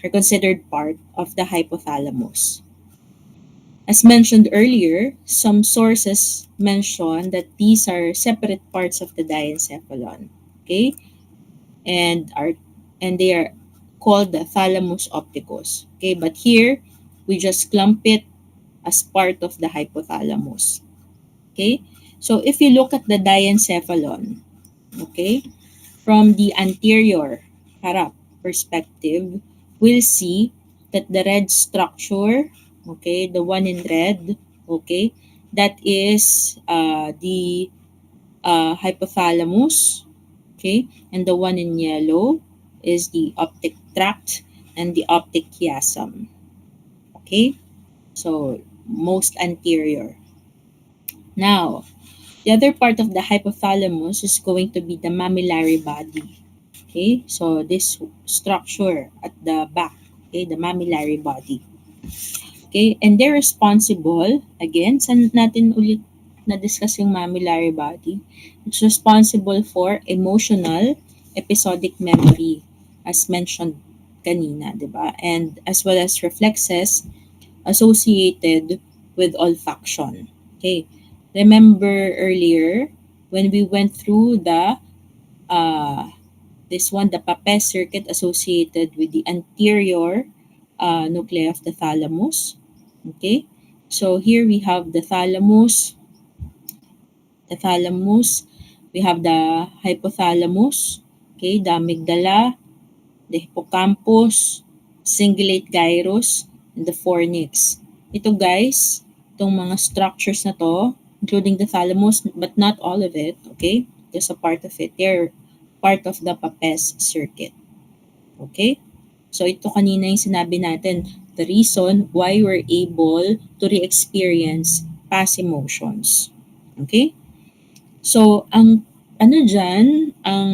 are considered part of the hypothalamus. As mentioned earlier, some sources mention that these are separate parts of the diencephalon, okay, and they are called the thalamus opticus. Okay, but here we just clump it as part of the hypothalamus. Okay, so if you look at the diencephalon, okay, from the anterior harap perspective, we'll see that the red structure, okay, the one in red, okay, that is the hypothalamus, okay, and the one in yellow is the optic tract and the optic chiasm. Okay, so most anterior. Now, the other part of the hypothalamus is going to be the mammillary body. Okay, so this structure at the back, okay, the mammillary body. Okay, and they're responsible, again, saan natin ulit na-discuss yung mammillary body? It's responsible for emotional episodic memory, as mentioned kanina, di ba? And as well as reflexes associated with olfaction. Okay, remember earlier when we went through the this one, the Papez circuit associated with the anterior nuclei of the thalamus. Okay, so here we have the thalamus, we have the hypothalamus, okay, the amygdala, the hippocampus, cingulate gyrus, and the fornix. Ito guys, itong mga structures na to, including the thalamus, but not all of it, okay? Just a part of it. They're part of the Papez circuit. Okay? So ito kanina yung sinabi natin, the reason why we're able to re-experience past emotions. Okay? So, ang ano dyan, ang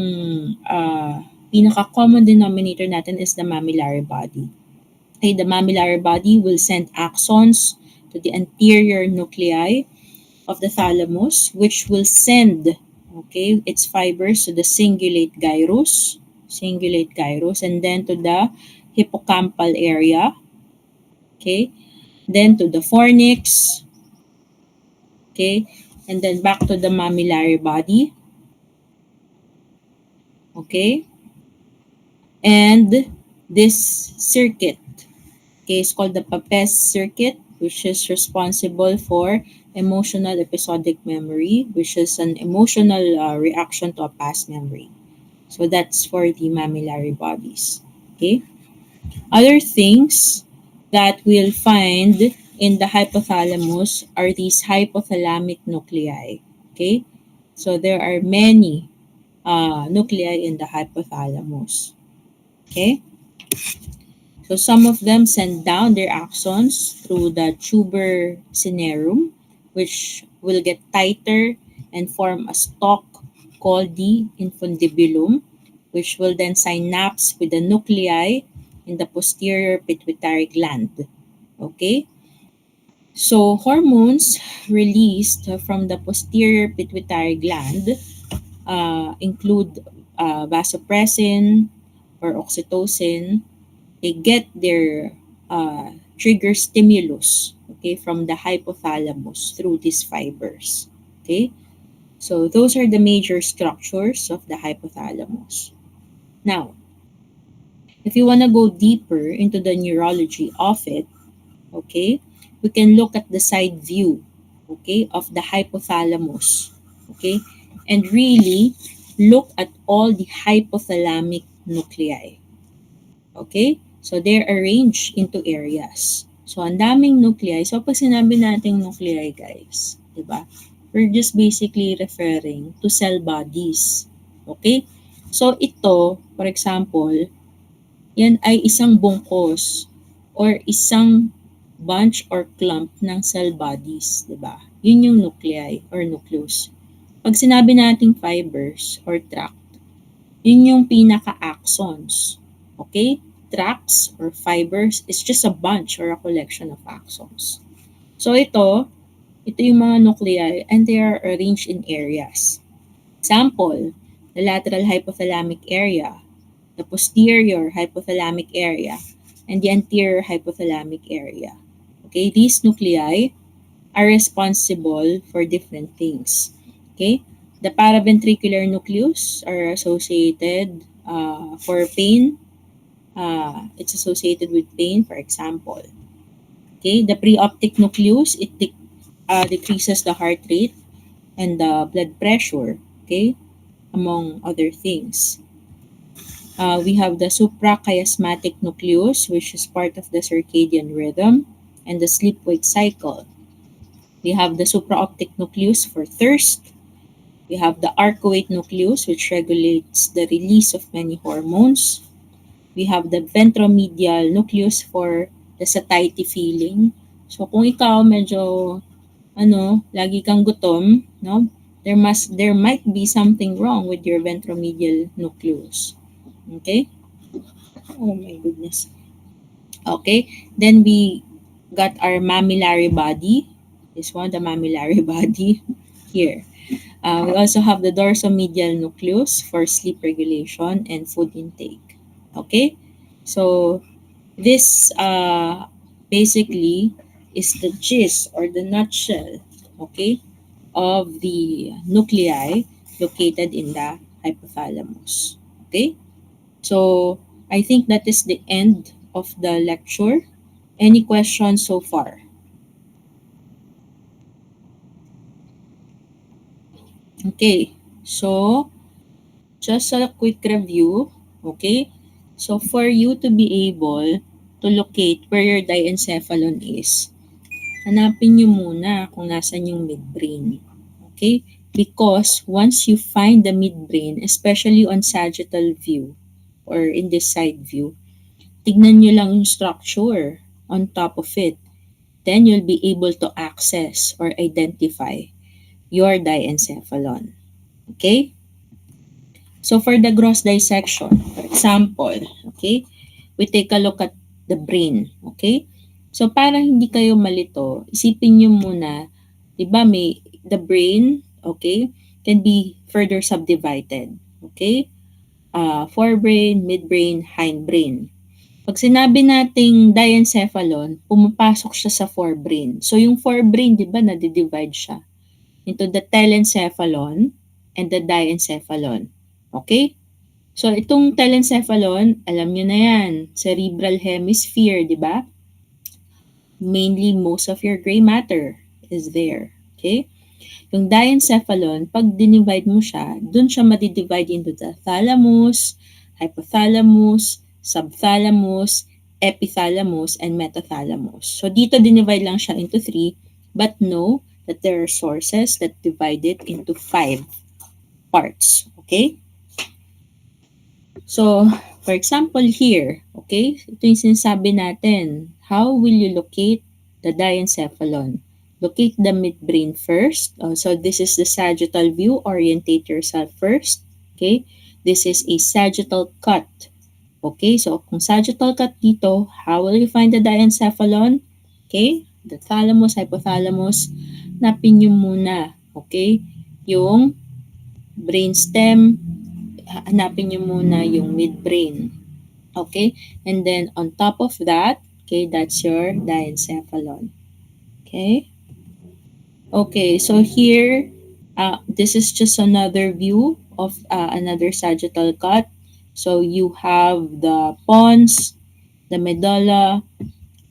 pinaka-common denominator natin is the mammillary body. Okay, the mammillary body will send axons to the anterior nuclei of the thalamus, which will send, okay, its fibers to the cingulate gyrus, and then to the hippocampal area, okay, then to the fornix, okay, and then back to the mammillary body, okay, and this circuit, okay, is called the Papez circuit, which is responsible for emotional episodic memory, which is an emotional reaction to a past memory. So that's for the mammillary bodies. Okay. Other things that we'll find in the hypothalamus are these hypothalamic nuclei. Okay. So there are many nuclei in the hypothalamus. Okay. So some of them send down their axons through the tuber cinerum, which will get tighter and form a stalk called the infundibulum, which will then synapse with the nuclei in the posterior pituitary gland. Okay? So hormones released from the posterior pituitary gland include vasopressin or oxytocin. They get their trigger stimulus, okay, from the hypothalamus through these fibers. Okay, so those are the major structures of the hypothalamus. Now, if you want to go deeper into the neurology of it, okay, we can look at the side view, okay, of the hypothalamus, okay, and really look at all the hypothalamic nuclei. Okay? So, they're arranged into areas. So, ang daming nuclei. So, pag sinabi nating nuclei, guys, di ba? We're just basically referring to cell bodies. Okay? So, ito, for example, yan ay isang bungkos or isang bunch or clump ng cell bodies, di ba? Yun yung nuclei or nucleus. Pag sinabi nating fibers or tract, yun yung pinaka-axons. Okay? Tracts or fibers is just a bunch or a collection of axons. So ito yung mga nuclei and they are arranged in areas. Example, the lateral hypothalamic area, the posterior hypothalamic area, and the anterior hypothalamic area. Okay, these nuclei are responsible for different things. Okay, the paraventricular nucleus are associated for pain. It's associated with pain, for example. Okay, the preoptic nucleus, it decreases the heart rate and the blood pressure. Okay, among other things. We have the suprachiasmatic nucleus, which is part of the circadian rhythm and the sleep-wake cycle. We have the supraoptic nucleus for thirst. We have the arcuate nucleus, which regulates the release of many hormones. We have the ventromedial nucleus for the satiety feeling So kung ikaw medyo lagi kang gutom, no? There might be something wrong with your ventromedial nucleus. Okay? Oh my goodness. Okay? Then we got our mammillary body. This one, the mammillary body here. We also have the dorsomedial nucleus for sleep regulation and food intake. Okay? So this basically is the gist or the nutshell, okay, of the nuclei located in the hypothalamus. Okay? So I think that is the end of the lecture. Any questions so far? Okay. So just a quick review, okay? So for you to be able to locate where your diencephalon is, hanapin nyo muna kung nasan yung midbrain. Okay? Because once you find the midbrain, especially on sagittal view or in this side view, tignan nyo lang yung structure on top of it. Then you'll be able to access or identify your diencephalon. Okay? So for the gross dissection, for example, okay, we take a look at the brain, okay? So para hindi kayo malito, isipin nyo muna, di ba may the brain, okay, can be further subdivided, okay? Forebrain, midbrain, hindbrain. Pag sinabi nating diencephalon, pumapasok siya sa forebrain. So yung forebrain, di ba, nade-divide siya into the telencephalon and the diencephalon. Okay? So, itong telencephalon, alam nyo na yan, cerebral hemisphere, di ba? Mainly, most of your gray matter is there. Okay? Yung diencephalon, pag dinivide mo siya, dun siya madidivide into the thalamus, hypothalamus, subthalamus, epithalamus, and metathalamus. So, dito dinivide lang siya into 3, but know that there are sources that divide it into 5 parts. Okay? So, for example here, okay, ito yung sinasabi natin. How will you locate the diencephalon? Locate the midbrain first. So, this is the sagittal view. Orientate yourself first. Okay, this is a sagittal cut. Okay, so kung sagittal cut dito, how will you find the diencephalon? Okay, the thalamus, hypothalamus, napin nyo muna. Okay, yung brainstem, hanapin nyo muna yung midbrain. Okay? And then, on top of that, okay, that's your diencephalon. Okay? Okay, so here, this is just another view of another sagittal cut. So, you have the pons, the medulla,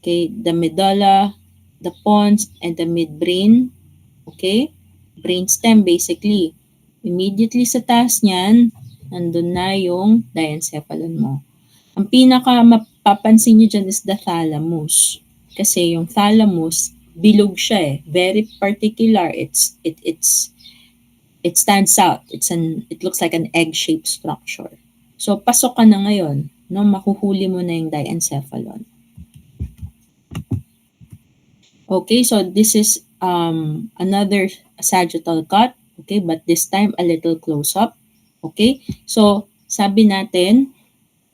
okay, the medulla, the pons, and the midbrain. Okay? Brainstem, basically. Immediately sa taas niyan, nandun na yung diencephalon mo. Ang pinaka mapapansin nyo dyan is the thalamus. Kasi yung thalamus, bilog siya eh. Very particular. It stands out. It looks like an egg-shaped structure. So, pasok ka na ngayon. No? Makuhuli mo na yung diencephalon. Okay, so this is another sagittal cut. Okay, but this time a little close up. Okay, so sabi natin,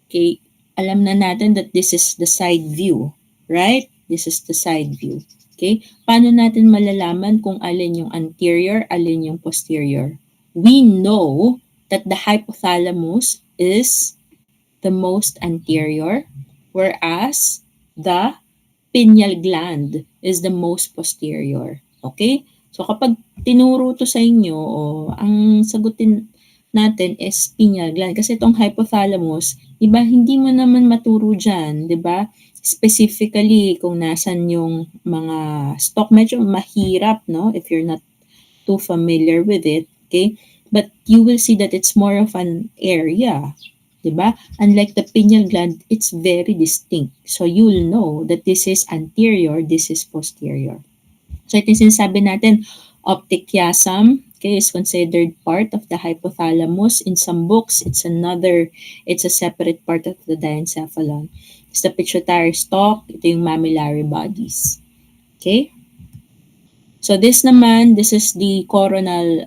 okay, alam na natin that this is the side view, right? This is the side view. Okay, paano natin malalaman kung alin yung anterior, alin yung posterior? We know that the hypothalamus is the most anterior, whereas the pineal gland is the most posterior. Okay? So kapag tinuro to sa inyo, ang sagutin natin is pineal gland. Kasi itong hypothalamus, diba, hindi mo naman maturo dyan, diba? Specifically, kung nasan yung mga stalk, medyo mahirap, no? If you're not too familiar with it, okay? But you will see that it's more of an area, diba? Unlike the pineal gland, it's very distinct. So you'll know that this is anterior, this is posterior. So ito yung sinasabi natin, optic chiasm, okay, is considered part of the hypothalamus. In some books, it's a separate part of the diencephalon. It's the pituitary stalk, ito yung mammillary bodies. Okay? So this naman, this is the coronal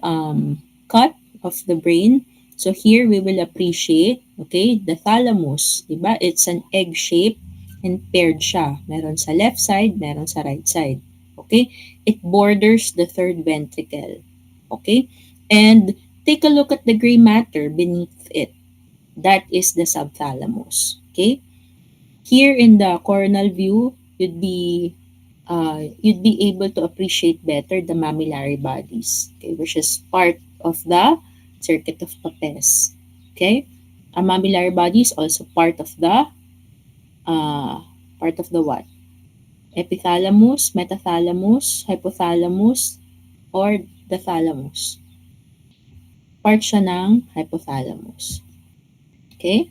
cut of the brain. So here we will appreciate, okay, the thalamus, di ba? It's an egg shape and paired siya. Meron sa left side, meron sa right side. Okay? It borders the third ventricle. Okay? And take a look at the gray matter beneath it. That is the subthalamus. Okay? Here in the coronal view, you'd be able to appreciate better the mammillary bodies, okay, which is part of the circuit of Papez. Okay, a mammillary body is also uh, part of the what? Epithalamus, metathalamus, hypothalamus, or the thalamus. Part siya ng hypothalamus. Okay?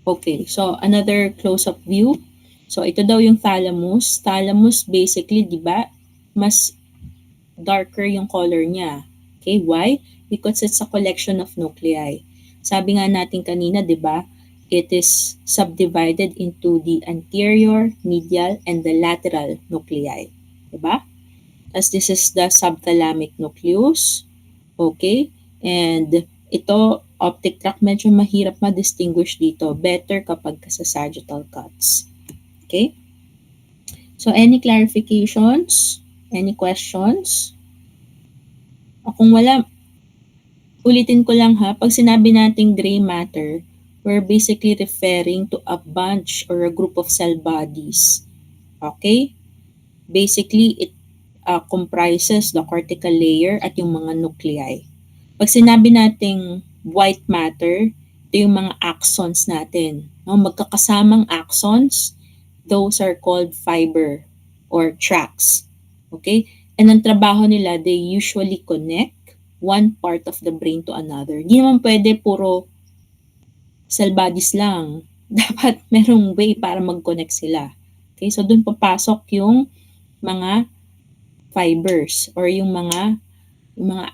Okay, so another close-up view. So ito daw yung thalamus. Thalamus basically, di ba, mas darker yung color niya. Okay, why? Because it's a collection of nuclei. Sabi nga natin kanina, di ba, it is subdivided into the anterior, medial, and the lateral nuclei. Di ba? As this is the subthalamic nucleus. Okay? And ito, optic tract, medyo mahirap ma-distinguish dito. Better kapag sa sagittal cuts. Okay? So, any clarifications? Any questions? O kung wala, ulitin ko lang ha, pag sinabi nating gray matter, we're basically referring to a bunch or a group of cell bodies. Okay? Basically, it comprises the cortical layer at yung mga nuclei. Pag sinabi nating white matter, ito yung mga axons natin. No? Magkakasamang axons, those are called fiber or tracks. Okay? And ang trabaho nila, they usually connect one part of the brain to another. Hindi naman pwede puro cell bodies lang. Dapat merong way para mag-connect sila. Okay? So, dun papasok yung mga fibers or yung mga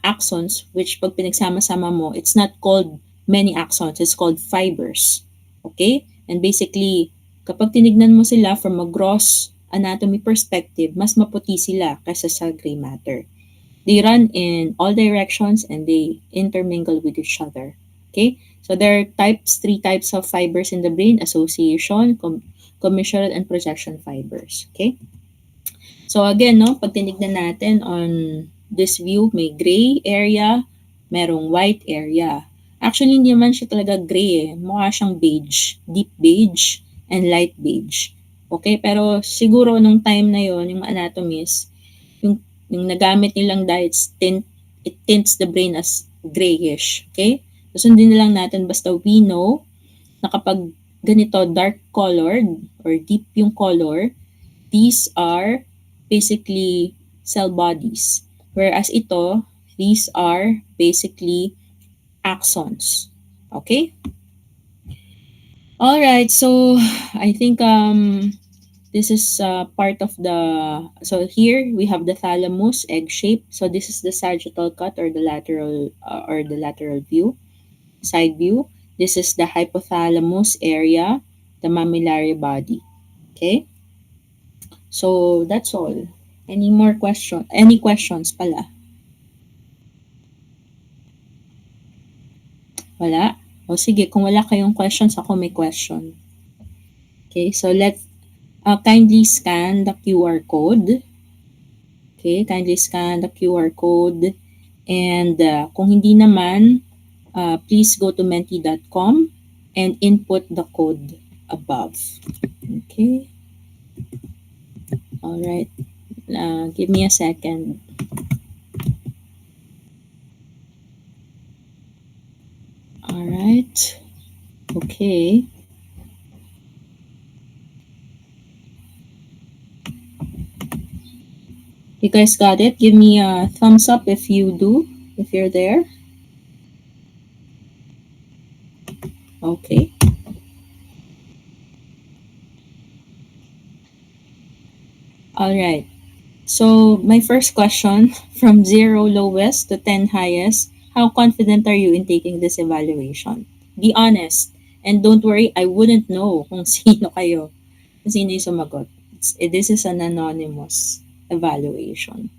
axons, which pag pinagsama-sama mo, it's not called many axons, it's called fibers. Okay? And basically, kapag tinignan mo sila from a gross anatomy perspective, mas maputi sila kaysa sa gray matter. They run in all directions and they intermingle with each other. Okay? So there are three types of fibers in the brain: association, commissural, and projection fibers. Okay? So again, no, pag tinignan natin on this view, may gray area, merong white area. Actually, hindi naman siya talaga gray eh. Mukha siyang beige, deep beige, and light beige. Okay, pero siguro nung time na yon, yung anatomists, yung nagamit nilang dyes, it tints the brain as grayish. Okay? So sundin na lang natin, basta we know na kapag ganito dark colored or deep yung color, these are basically cell bodies. Whereas ito, these are basically axons. Okay? Alright, so I think this is part of the, so here we have the thalamus, egg shape. So this is the sagittal cut or the lateral view, side view. This is the hypothalamus area, the mammillary body. Okay? So that's all. Any questions pala? Wala? O sige, kung wala kayong questions, ako may question. Okay, so let's kindly scan the QR code. Okay, kindly scan the QR code. And kung hindi naman, please go to menti.com and input the code above. Okay. All right. Give me a second. All right. Okay. You guys got it? Give me a thumbs up if you do, if you're there. Okay. All right. So my first question, from 0 lowest to 10 highest, how confident are you in taking this evaluation? Be honest. And don't worry, I wouldn't know kung sino kayo. Sino yung sumagot? This is an anonymous evaluation.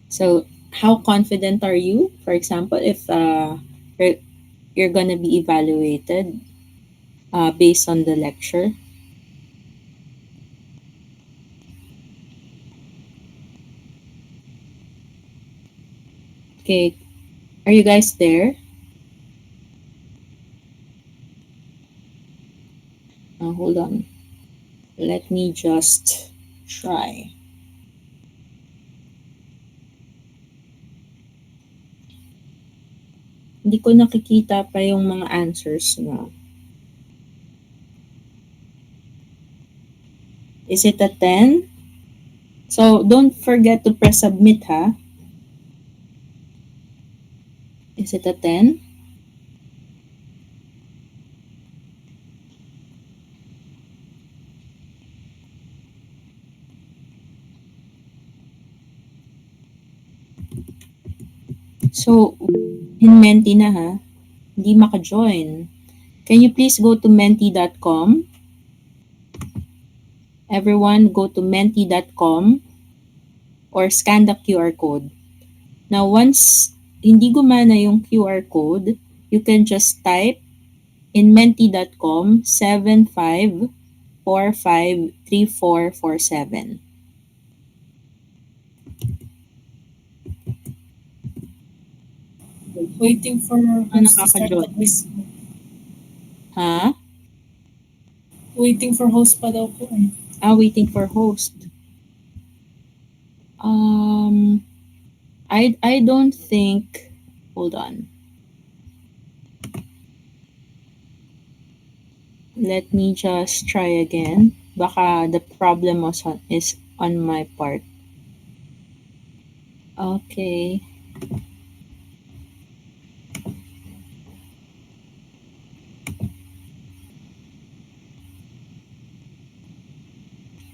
So, how confident are you? For example, if you're, you're gonna be evaluated based on the lecture. Okay, are you guys there? Hold on. Let me just try. Hindi ko nakikita pa yung mga answers nyo. Is it a 10? So, don't forget to press submit, ha? Is it a 10? So, in Menti na, ha? Hindi maka-join. Can you please go to menti.com? Everyone, go to menti.com or scan the QR code. Now, once hindi gumana yung QR code, you can just type in menti.com 75453447. Waiting for host to start the quiz. Ha? Waiting for host pa daw po eh. Waiting for host. I don't think. Hold on. Let me just try again. Baka the problem is on my part. Okay.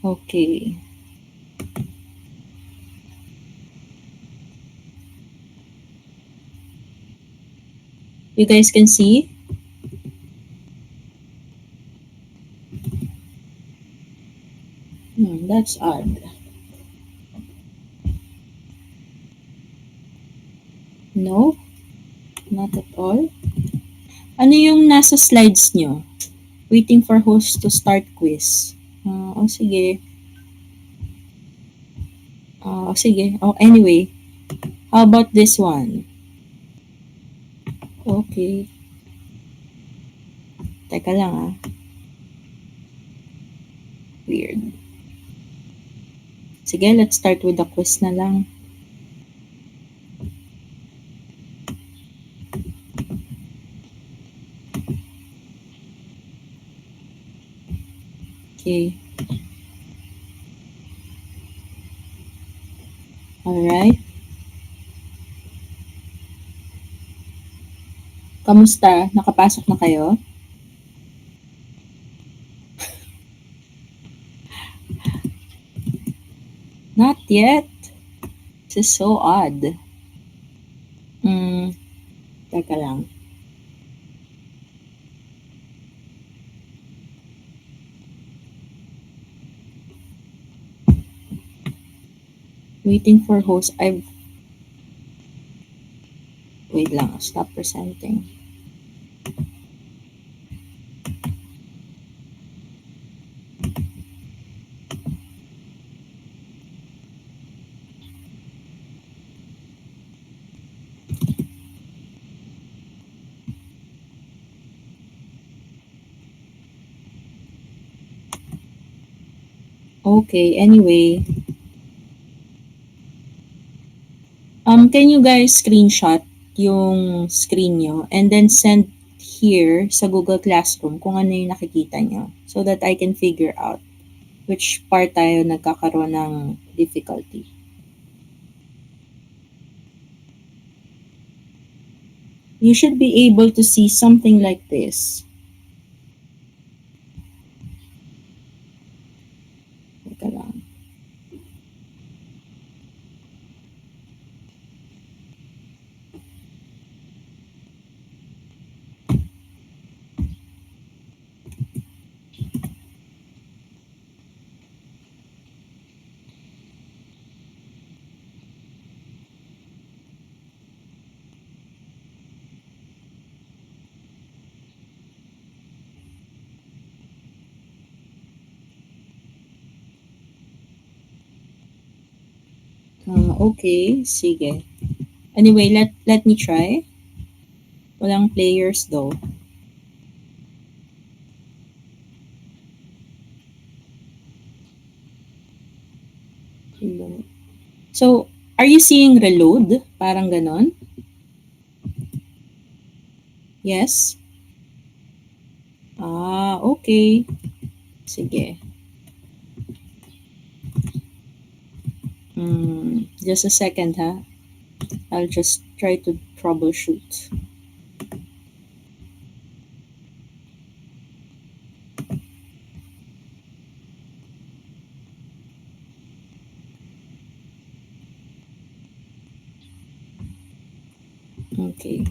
Okay. You guys can see? That's odd. No? Not at all? Ano yung nasa slides nyo? Waiting for host to start quiz. Sige. Sige. Anyway. How about this one? Okay. Teka lang Weird. Sige, let's start with the quiz na lang. Okay. Alright. Kamusta? Nakapasok na kayo? Not yet. This is so odd. Teka lang. Waiting for host. Wait lang. Stop presenting. Okay, anyway. Can you guys screenshot yung screen nyo and then send here sa Google Classroom kung ano yung nakikita nyo so that I can figure out which part tayo nagkakaroon ng difficulty. You should be able to see something like this. Teka lang. Okay, sige. Anyway, let me try. Walang players though. So, are you seeing reload? Parang ganon? Yes? Okay. Sige. Just a second, ha? I'll just try to troubleshoot. Okay.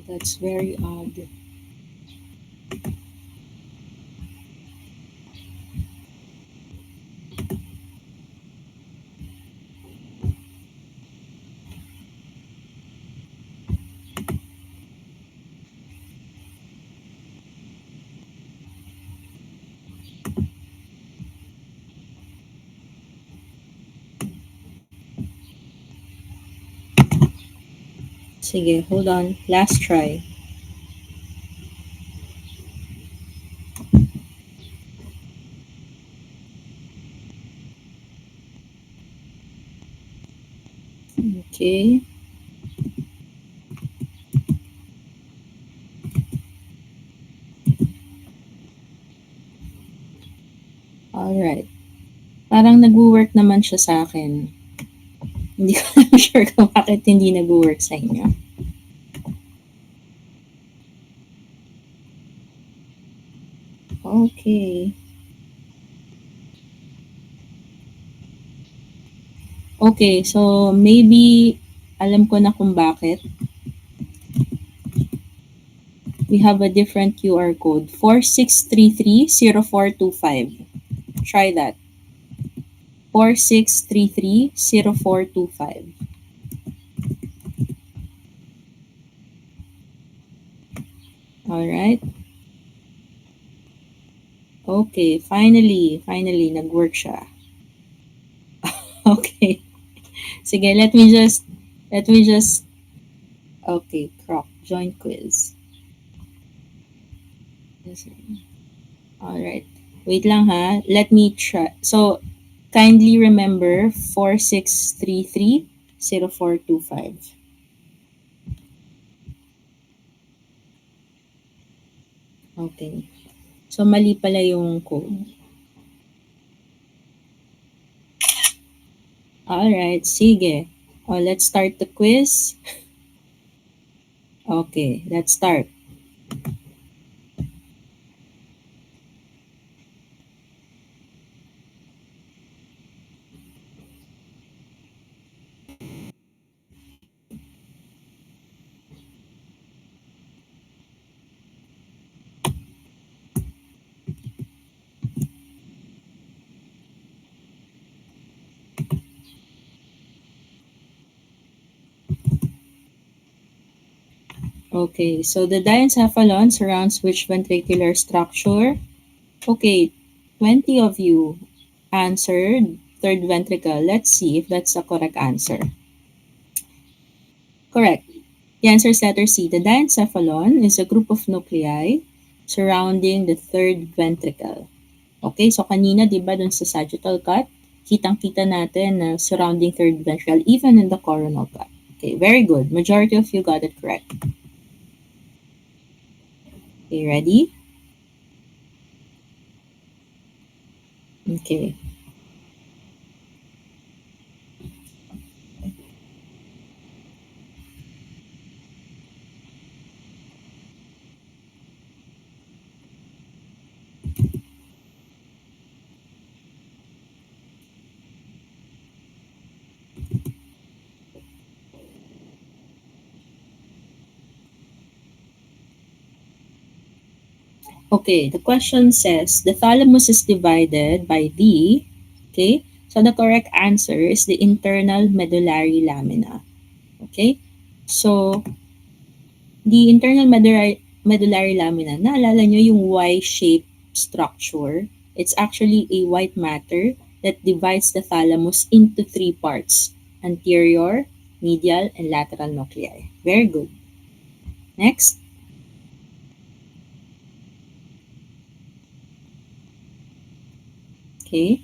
That's very odd. Sige, hold on. Last try. Okay. Alright. Parang nag-work naman siya sa akin. Hindi ko lang sure kung bakit hindi nag-work sa inyo. Okay. Okay, so maybe alam ko na kung bakit. We have a different QR code. 46330425. Try that. 46330425. Alright. Okay, finally, nag-work siya. Okay. Sige, let me just, okay, crop, join quiz. Alright. Wait lang ha. Let me try. So, kindly remember 46330425. Okay. So, mali pala yung code. Alright, sige. Let's start the quiz. Okay, let's start. Okay, so the diencephalon surrounds which ventricular structure? Okay, 20 of you answered third ventricle. Let's see if that's the correct answer. Correct. The answer is letter C. The diencephalon is a group of nuclei surrounding the third ventricle. Okay, so kanina, di ba, dun sa sagittal cut, kitang-kita natin na surrounding third ventricle, even in the coronal cut. Okay, very good. Majority of you got it correct. Okay, ready? Okay. Okay, the question says the thalamus is divided by the, okay, So the correct answer is the internal medullary lamina. Okay? So, the internal medullary lamina, naalala nyo yung Y-shaped structure? It's actually a white matter that divides the thalamus into three parts: anterior, medial, and lateral nuclei. Very good. Next. Okay.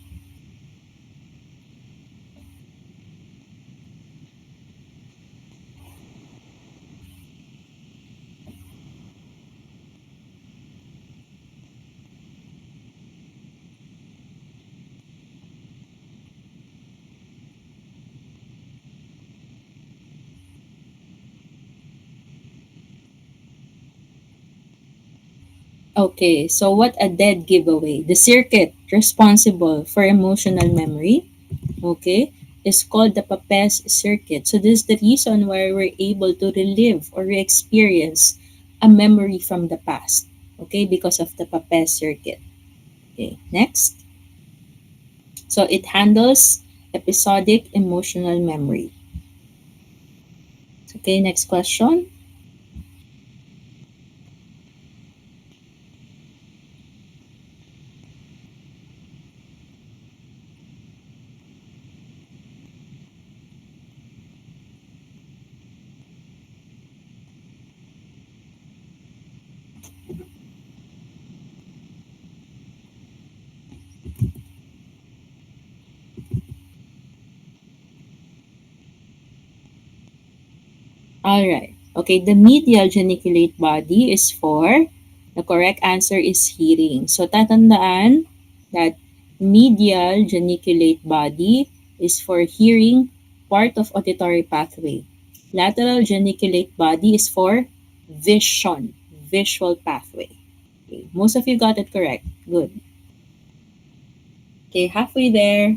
Okay, so what a dead giveaway. The circuit responsible for emotional memory, okay, is called the Papez circuit. So this is the reason why we're able to relive or re-experience a memory from the past, okay, because of the Papez circuit. Okay, next. So it handles episodic emotional memory. Okay, next question. All right. Okay, the medial geniculate body is for, the correct answer is hearing. So tatandaan that medial geniculate body is for hearing, part of auditory pathway. Lateral geniculate body is for vision, visual pathway. Okay, most of you got it correct. Good. Okay, halfway there.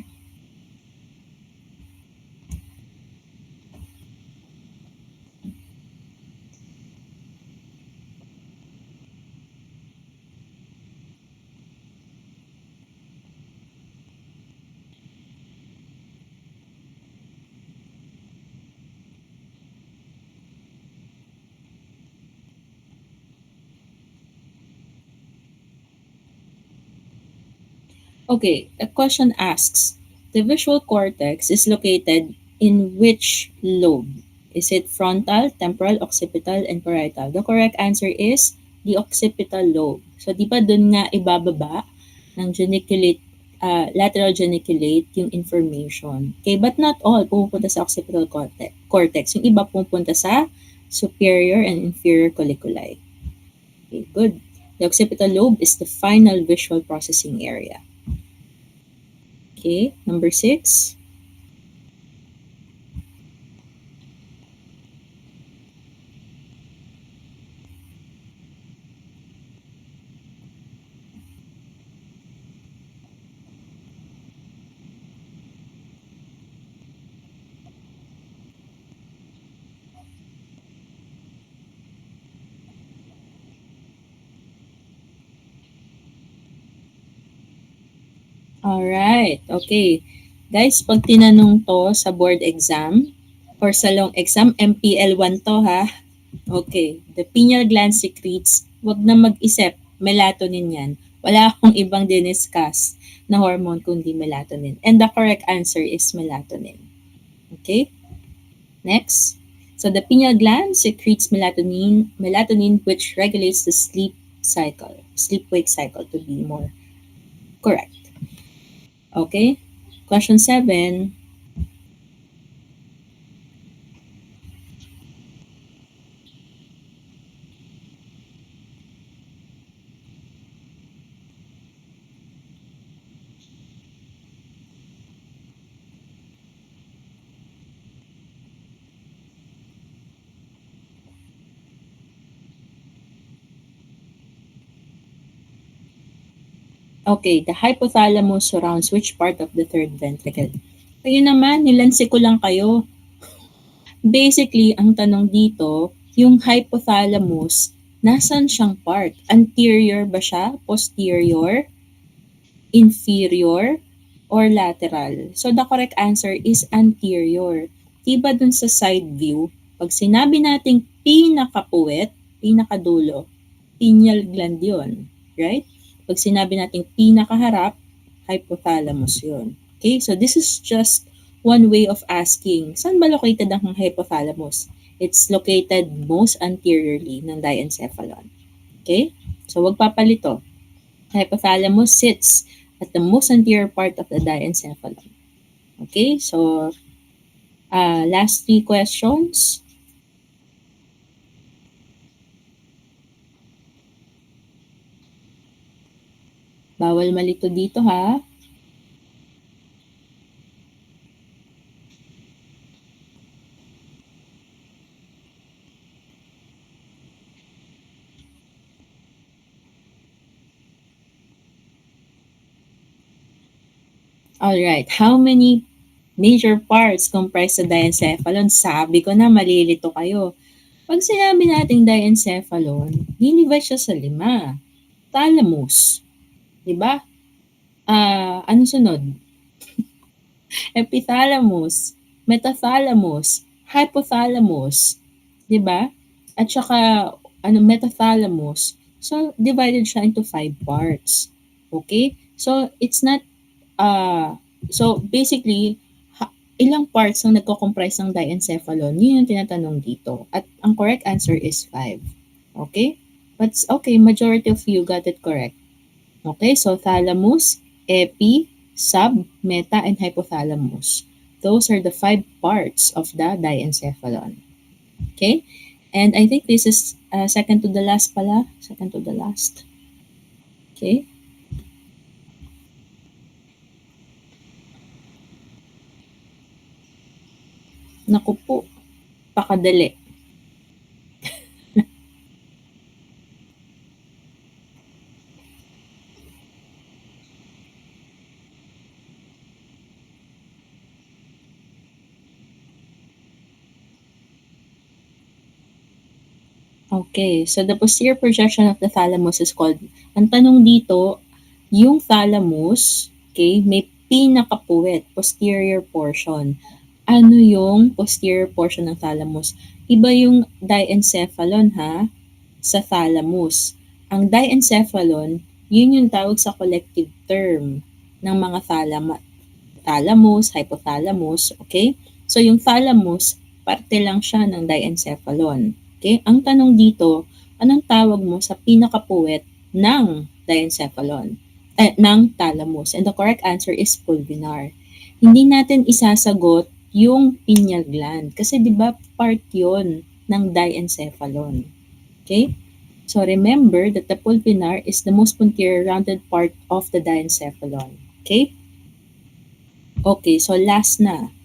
Okay, a question asks, the visual cortex is located in which lobe? Is it frontal, temporal, occipital, and parietal? The correct answer is the occipital lobe. So, di ba dun nga ibababa ng geniculate, lateral geniculate yung information. Okay, but not all pumupunta sa occipital cortex. Yung iba pumupunta sa superior and inferior colliculi. Okay, good. The occipital lobe is the final visual processing area. Okay, number 6. Alright, okay. Guys, pag tinanong to sa board exam or sa long exam, MPL1 to ha. Okay, the pineal gland secretes, wag na mag-isip, melatonin yan. Wala akong ibang diniscuss na hormone kundi melatonin. And the correct answer is melatonin. Okay, next. So the pineal gland secretes melatonin which regulates the sleep cycle, sleep-wake cycle to be more correct. Okay, question 7. Okay, the hypothalamus surrounds which part of the third ventricle? Kayo naman, nilansi ko lang kayo. Basically, ang tanong dito, yung hypothalamus, nasan siyang part? Anterior ba siya? Posterior? Inferior? or lateral? So the correct answer is anterior. Diba dun sa side view, pag sinabi nating pinakapuwet, pinakadulo, pineal gland yun, right? Pag sinabi nating pinakaharap, hypothalamus yun. Okay, so this is just one way of asking, saan ba located ang hypothalamus? It's located most anteriorly ng diencephalon. Okay, so wag papalito. Hypothalamus sits at the most anterior part of the diencephalon. Okay, so last 3 questions. Bawal malito dito ha. Alright, how many major parts comprise the diencephalon? Sabi ko na malilito kayo. Pag sinabi nating diencephalon, dinivide siya sa 5. Thalamus, di ba? Ano sunod? Epithalamus, metathalamus, hypothalamus, 'di ba? At saka metathalamus. So divided siya into 5 parts. Okay? So it's not so basically ilang parts ang nagko-comprise ng diencephalon? Yun yung tinatanong dito. At ang correct answer is 5. Okay? But okay, majority of you got it correct. Okay, so thalamus, epi, sub, meta, and hypothalamus. Those are the 5 parts of the diencephalon. Okay, and I think this is second to the last pala. Second to the last. Okay. Naku po, pakadali. Okay, so the posterior projection of the thalamus is called, ang tanong dito, yung thalamus, okay, may pinakapuwet, posterior portion. Ano yung posterior portion ng thalamus? Iba yung diencephalon ha, sa thalamus. Ang diencephalon, yun yung tawag sa collective term ng mga thalamus, hypothalamus, okay? So yung thalamus, parte lang siya ng diencephalon. Okay? Ang tanong dito, anong tawag mo sa pinakapuwet ng diencephalon? Ng thalamus. And the correct answer is pulvinar. Hindi natin isasagot yung pineal gland kasi 'di ba part 'yon ng diencephalon. Okay? So remember that the pulvinar is the most posterior rounded part of the diencephalon. Okay? Okay, so last na.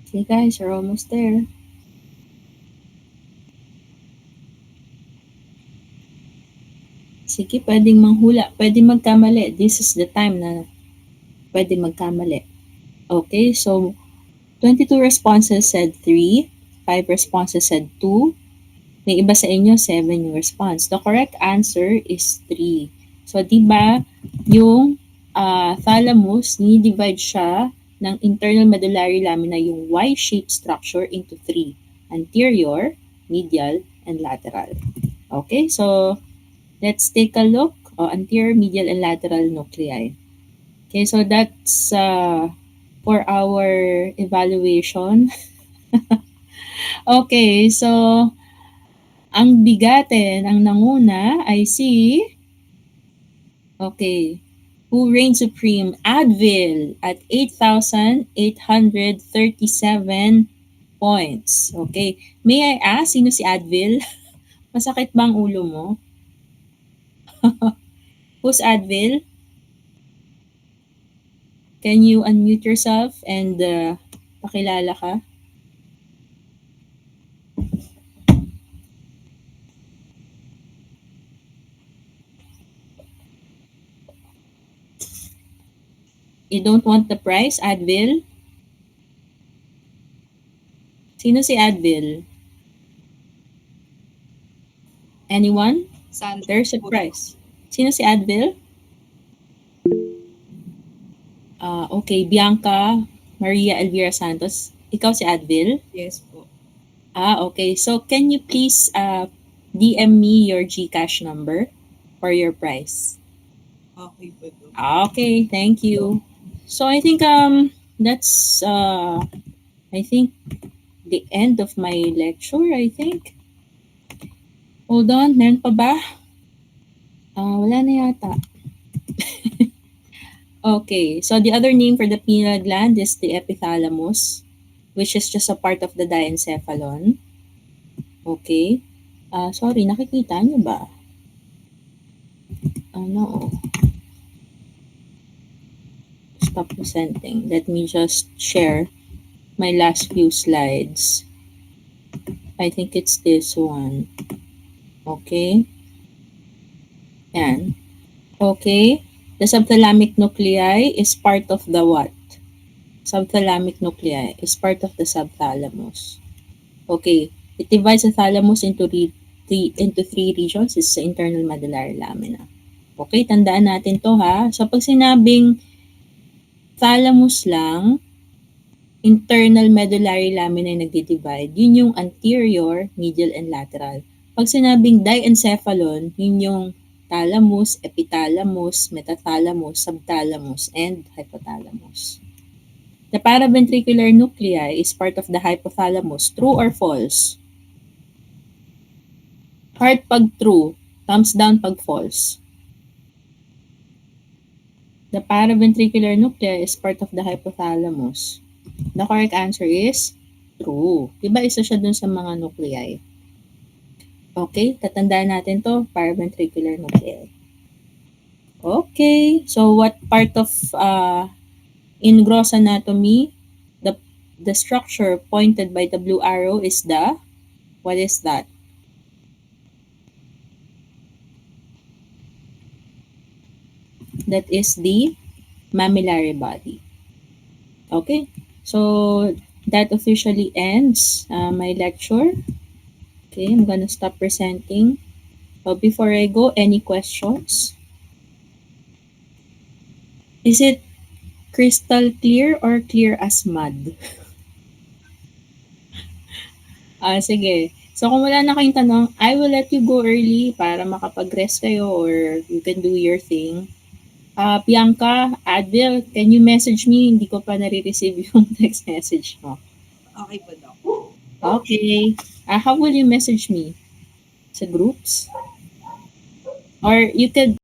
Okay guys, we're almost there. Sige, pwedeng manghula, pwedeng magkamali. This is the time na pwede magkamali. Okay, so 22 responses said 3, 5 responses said 2, may iba sa inyo 7 yung response. The correct answer is 3. So, di ba yung thalamus, ni-divide siya ng internal medullary lamina, yung Y-shaped structure, into 3. Anterior, medial, and lateral. Okay, so let's take a look. Anterior, medial, and lateral nuclei. Okay, so that's for our evaluation. Okay, so ang bigatin, ang nanguna ay si, okay, who reigned supreme? Advil at 8,837 points. Okay, may I ask, sino si Advil? Masakit ba ang ulo mo? Who's Advil? can you unmute yourself and pakilala ka? You don't want the price, Advil? Sino si Advil? Anyone? Sandra There's a po. price. Sino si Advil? Okay, Bianca Maria Elvira Santos. Ikaw si Advil? Yes po. Okay. So can you please DM me your GCash number for your price? Okay po to. Okay, thank you. So I think that's I think the end of my lecture, I think. Hold on, meron pa ba? Wala na yata. Okay, so the other name for the pineal gland is the epithalamus, which is just a part of the diencephalon. Okay. Sorry, nakikita niyo ba? No. Stop presenting. Let me just share my last few slides. I think it's this one. Okay. Yan. Okay. The subthalamic nuclei is part of the what? Subthalamic nuclei is part of the subthalamus. Okay. It divides the thalamus into three regions. It's the internal medullary lamina. Okay, tandaan natin to ha. So pag sinabing thalamus lang, internal medullary lamina yung nagdi-divide, yun yung anterior, medial, and lateral. Pag sinabing diencephalon, yun yung thalamus, epithalamus, metathalamus, subthalamus, and hypothalamus. The paraventricular nuclei is part of the hypothalamus. True or false? Heart pag true, thumbs down pag false. The paraventricular nuclei is part of the hypothalamus. The correct answer is true. Diba isa siya dun sa mga nuclei? Okay, tatandaan natin to, paraventricular nuclei. Okay, so what part of in gross anatomy, the structure pointed by the blue arrow is the, what is that? That is the mammillary body. Okay, so that officially ends my lecture. Okay, I'm gonna stop presenting. But before I go, any questions? Is it crystal clear or clear as mud? Sige. So kung wala na kayong tanong, I will let you go early para makapag-rest kayo or you can do your thing. Bianca, Advil, can you message me? Hindi ko pa nare-receive yung text message mo. Okay po daw. Okay. How will you message me? Sa groups? Or you could